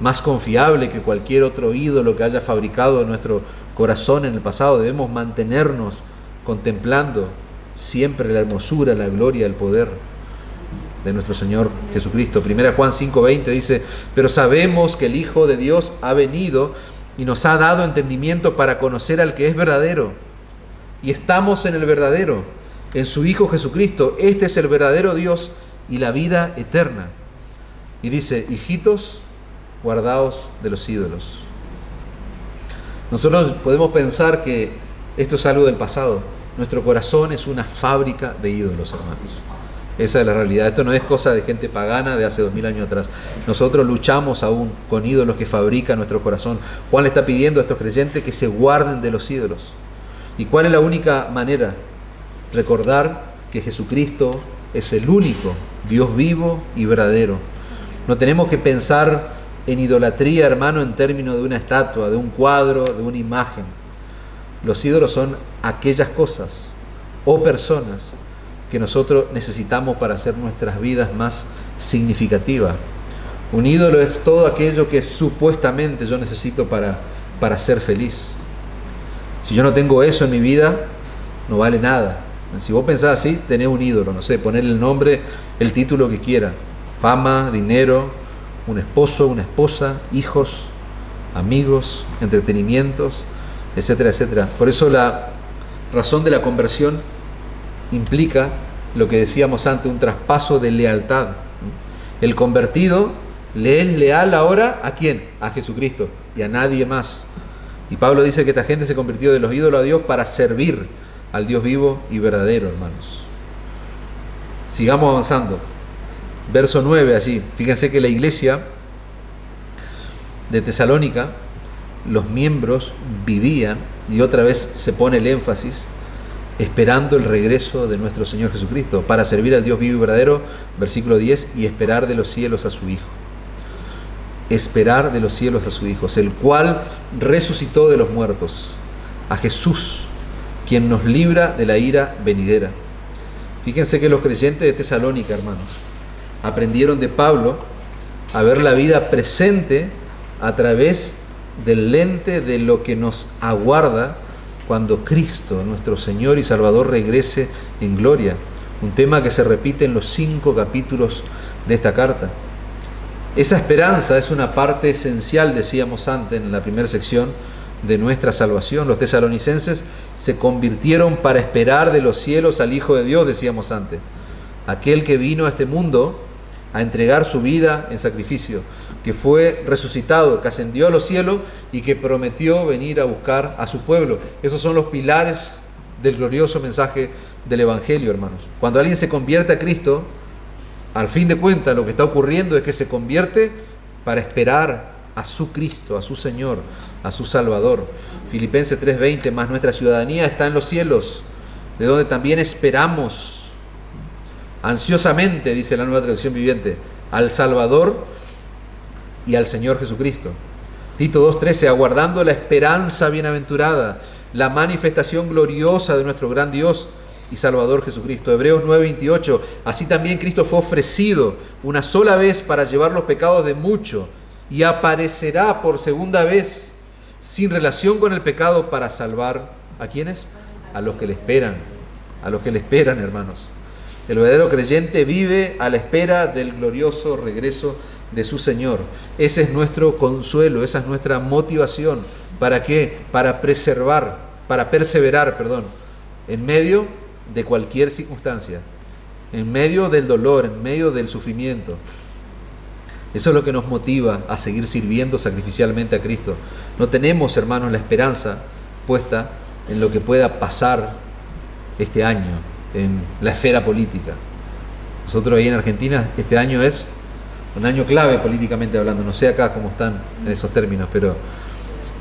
más confiable que cualquier otro ídolo que haya fabricado en nuestro corazón en el pasado. Debemos mantenernos contemplando siempre la hermosura, la gloria, el poder de nuestro Señor Jesucristo. 1 Juan 5:20 dice: pero sabemos que el Hijo de Dios ha venido y nos ha dado entendimiento para conocer al que es verdadero. Y estamos en el verdadero, en su Hijo Jesucristo. Este es el verdadero Dios y la vida eterna. Y dice: hijitos, guardaos de los ídolos. Nosotros podemos pensar que esto es algo del pasado. Nuestro corazón es una fábrica de ídolos, hermanos. Esa es la realidad. Esto no es cosa de gente pagana de hace 2000 años atrás. Nosotros luchamos aún con ídolos que fabrica nuestro corazón. Juan le está pidiendo a estos creyentes que se guarden de los ídolos. ¿Y cuál es la única manera? Recordar que Jesucristo es el único Dios vivo y verdadero. No tenemos que pensar en idolatría, hermano, en términos de una estatua, de un cuadro, de una imagen. Los ídolos son aquellas cosas o personas que nosotros necesitamos para hacer nuestras vidas más significativas. Un ídolo es todo aquello que supuestamente yo necesito para ser feliz. Si yo no tengo eso en mi vida, no vale nada. Si vos pensás así, tenés un ídolo, no sé, ponerle el nombre, el título que quiera. Fama, dinero, un esposo, una esposa, hijos, amigos, entretenimientos, etcétera, etcétera. Por eso la razón de la conversión implica lo que decíamos antes, un traspaso de lealtad. El convertido le es leal ahora ¿a quién? A Jesucristo y a nadie más. Y Pablo dice que esta gente se convirtió de los ídolos a Dios para servir al Dios vivo y verdadero, hermanos. Sigamos avanzando. Verso 9 allí. Fíjense que la iglesia de Tesalónica, los miembros vivían, y otra vez se pone el énfasis, esperando el regreso de nuestro Señor Jesucristo, para servir al Dios vivo y verdadero, versículo 10, y esperar de los cielos a su Hijo. Esperar de los cielos a su Hijo, el cual resucitó de los muertos, a Jesús, quien nos libra de la ira venidera. Fíjense que los creyentes de Tesalónica, hermanos, aprendieron de Pablo a ver la vida presente a través del lente de lo que nos aguarda cuando Cristo, nuestro Señor y Salvador, regrese en gloria. Un tema que se repite en los 5 capítulos de esta carta. Esa esperanza es una parte esencial, decíamos antes en la primera sección, de nuestra salvación. Los tesalonicenses se convirtieron para esperar de los cielos al Hijo de Dios, decíamos antes. Aquel que vino a este mundo a entregar su vida en sacrificio, que fue resucitado, que ascendió a los cielos y que prometió venir a buscar a su pueblo. Esos son los pilares del glorioso mensaje del Evangelio, hermanos. Cuando alguien se convierte a Cristo, al fin de cuentas lo que está ocurriendo es que se convierte para esperar a su Cristo, a su Señor, a su Salvador. Filipenses 3:20, más nuestra ciudadanía está en los cielos, de donde también esperamos ansiosamente, dice la Nueva Traducción Viviente, al Salvador y al Señor Jesucristo. Tito 2:13, aguardando la esperanza bienaventurada, la manifestación gloriosa de nuestro gran Dios y Salvador Jesucristo. Hebreos 9:28, así también Cristo fue ofrecido una sola vez para llevar los pecados de muchos y aparecerá por segunda vez sin relación con el pecado para salvar ¿a quiénes? A los que le esperan, hermanos. El verdadero creyente vive a la espera del glorioso regreso de su Señor. Ese es nuestro consuelo, esa es nuestra motivación. ¿Para qué? Para perseverar, en medio de cualquier circunstancia, en medio del dolor, en medio del sufrimiento. Eso es lo que nos motiva a seguir sirviendo sacrificialmente a Cristo. No tenemos, hermanos, la esperanza puesta en lo que pueda pasar este año en la esfera política. Nosotros ahí en Argentina, este año es un año clave políticamente hablando. No sé acá cómo están en esos términos, pero...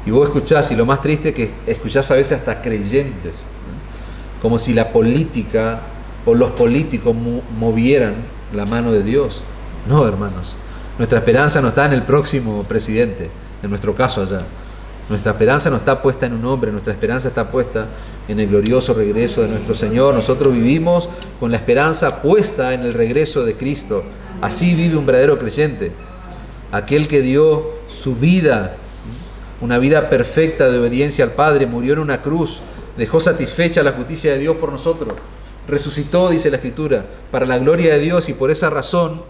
Y vos escuchás, y lo más triste es que escuchás a veces hasta creyentes, ¿no? Como si la política o los políticos movieran la mano de Dios. No, hermanos. Nuestra esperanza no está en el próximo presidente, en nuestro caso allá. Nuestra esperanza no está puesta en un hombre, nuestra esperanza está puesta en el glorioso regreso de nuestro Señor. Nosotros vivimos con la esperanza puesta en el regreso de Cristo. Así vive un verdadero creyente. Aquel que dio su vida, una vida perfecta de obediencia al Padre, murió en una cruz, dejó satisfecha la justicia de Dios por nosotros, resucitó, dice la Escritura, para la gloria de Dios, y por esa razón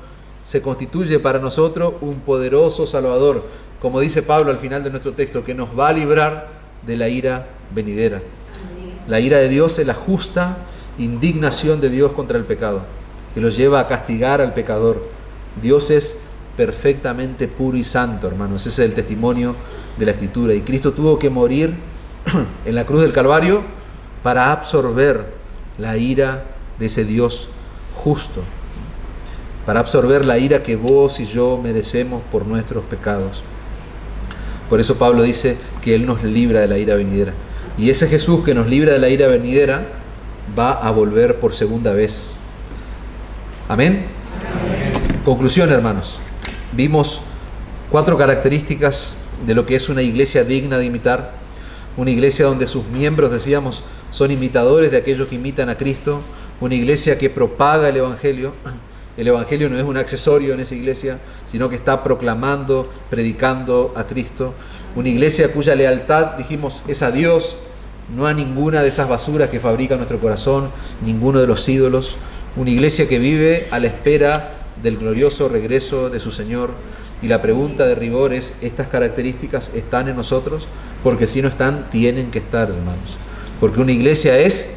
se constituye para nosotros un poderoso Salvador, como dice Pablo al final de nuestro texto, que nos va a librar de la ira venidera. La ira de Dios es la justa indignación de Dios contra el pecado, que los lleva a castigar al pecador. Dios es perfectamente puro y santo, hermanos. Ese es el testimonio de la Escritura. Y Cristo tuvo que morir en la cruz del Calvario para absorber la ira de ese Dios justo, para absorber la ira que vos y yo merecemos por nuestros pecados. Por eso Pablo dice que Él nos libra de la ira venidera. Y ese Jesús que nos libra de la ira venidera va a volver por segunda vez. Amén. Amén. Conclusión, hermanos. Vimos 4 características de lo que es una iglesia digna de imitar. Una iglesia donde sus miembros, decíamos, son imitadores de aquellos que imitan a Cristo. Una iglesia que propaga el Evangelio. El Evangelio no es un accesorio en esa iglesia, sino que está proclamando, predicando a Cristo. Una iglesia cuya lealtad, dijimos, es a Dios, no a ninguna de esas basuras que fabrica nuestro corazón, ninguno de los ídolos. Una iglesia que vive a la espera del glorioso regreso de su Señor. Y la pregunta de rigor es, ¿estas características están en nosotros? Porque si no están, tienen que estar, hermanos. Porque una iglesia es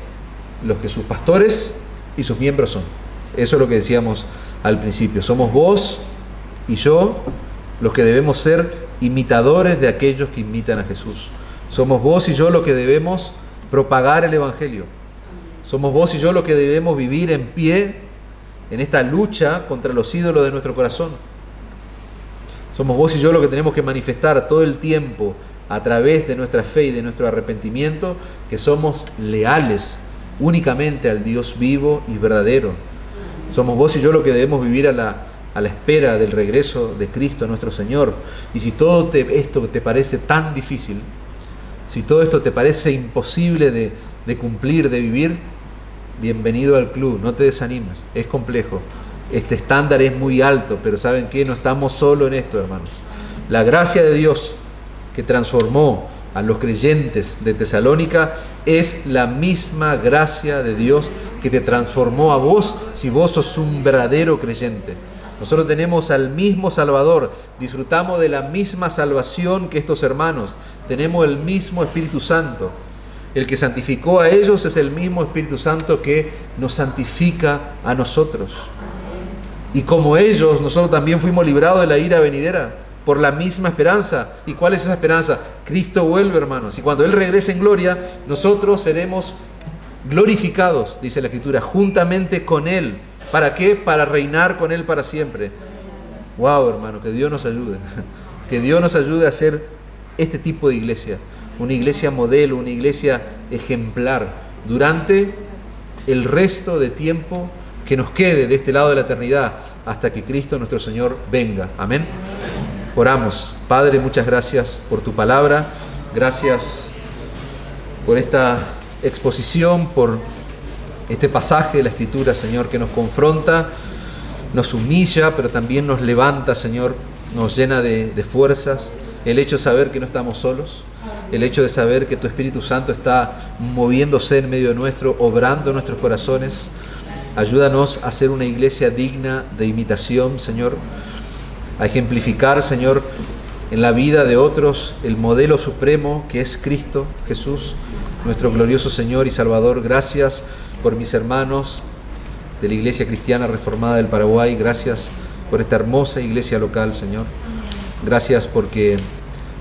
lo que sus pastores y sus miembros son. Eso es lo que decíamos al principio. Somos vos y yo los que debemos ser imitadores de aquellos que imitan a Jesús. Somos vos y yo los que debemos propagar el Evangelio. Somos vos y yo los que debemos vivir en pie en esta lucha contra los ídolos de nuestro corazón. Somos vos y yo los que tenemos que manifestar todo el tiempo a través de nuestra fe y de nuestro arrepentimiento que somos leales únicamente al Dios vivo y verdadero. Somos vos y yo los que debemos vivir a la espera del regreso de Cristo nuestro Señor. Y si todo esto te parece tan difícil, si todo esto te parece imposible de cumplir, de vivir, bienvenido al club, no te desanimes, es complejo. Este estándar es muy alto, pero ¿saben qué? No estamos solos en esto, hermanos. La gracia de Dios que transformó a los creyentes de Tesalónica es la misma gracia de Dios que te transformó a vos si vos sos un verdadero creyente. Nosotros tenemos al mismo Salvador, disfrutamos de la misma salvación que estos hermanos, tenemos el mismo Espíritu Santo. El que santificó a ellos es el mismo Espíritu Santo que nos santifica a nosotros. Y como ellos, nosotros también fuimos librados de la ira venidera por la misma esperanza. ¿Y cuál es esa esperanza? Cristo vuelve, hermanos. Y cuando Él regrese en gloria, nosotros seremos glorificados, dice la Escritura, juntamente con Él. ¿Para qué? Para reinar con Él para siempre. ¡Wow, hermano! Que Dios nos ayude. Que Dios nos ayude a hacer este tipo de iglesia. Una iglesia modelo, una iglesia ejemplar durante el resto de tiempo que nos quede de este lado de la eternidad hasta que Cristo nuestro Señor venga. Amén. Oramos. Padre, muchas gracias por tu palabra. Gracias por esta exposición, por este pasaje de la Escritura, Señor, que nos confronta, nos humilla, pero también nos levanta, Señor, nos llena de fuerzas. El hecho de saber que no estamos solos, el hecho de saber que tu Espíritu Santo está moviéndose en medio de nuestro, obrando en nuestros corazones. Ayúdanos a ser una iglesia digna de imitación, Señor, a ejemplificar, Señor, en la vida de otros el modelo supremo que es Cristo Jesús, nuestro glorioso Señor y Salvador. Gracias por mis hermanos de la Iglesia Cristiana Reformada del Paraguay. Gracias por esta hermosa iglesia local, Señor. Gracias porque,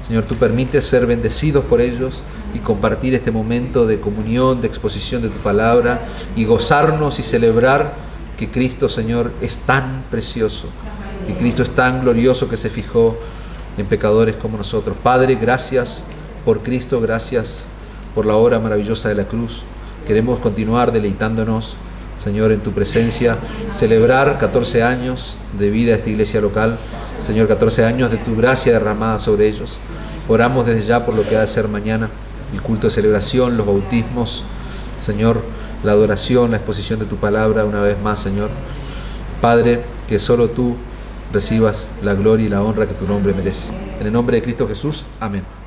Señor, tú permites ser bendecidos por ellos y compartir este momento de comunión, de exposición de tu palabra y gozarnos y celebrar que Cristo, Señor, es tan precioso, que Cristo es tan glorioso que se fijó en pecadores como nosotros. Padre, gracias por Cristo, gracias por la obra maravillosa de la cruz. Queremos continuar deleitándonos, Señor, en tu presencia, celebrar 14 años de vida a esta iglesia local. Señor, 14 años de tu gracia derramada sobre ellos. Oramos desde ya por lo que ha de ser mañana, el culto de celebración, los bautismos, Señor, la adoración, la exposición de tu palabra una vez más, Señor. Padre, que solo tú recibas la gloria y la honra que tu nombre merece. En el nombre de Cristo Jesús, amén.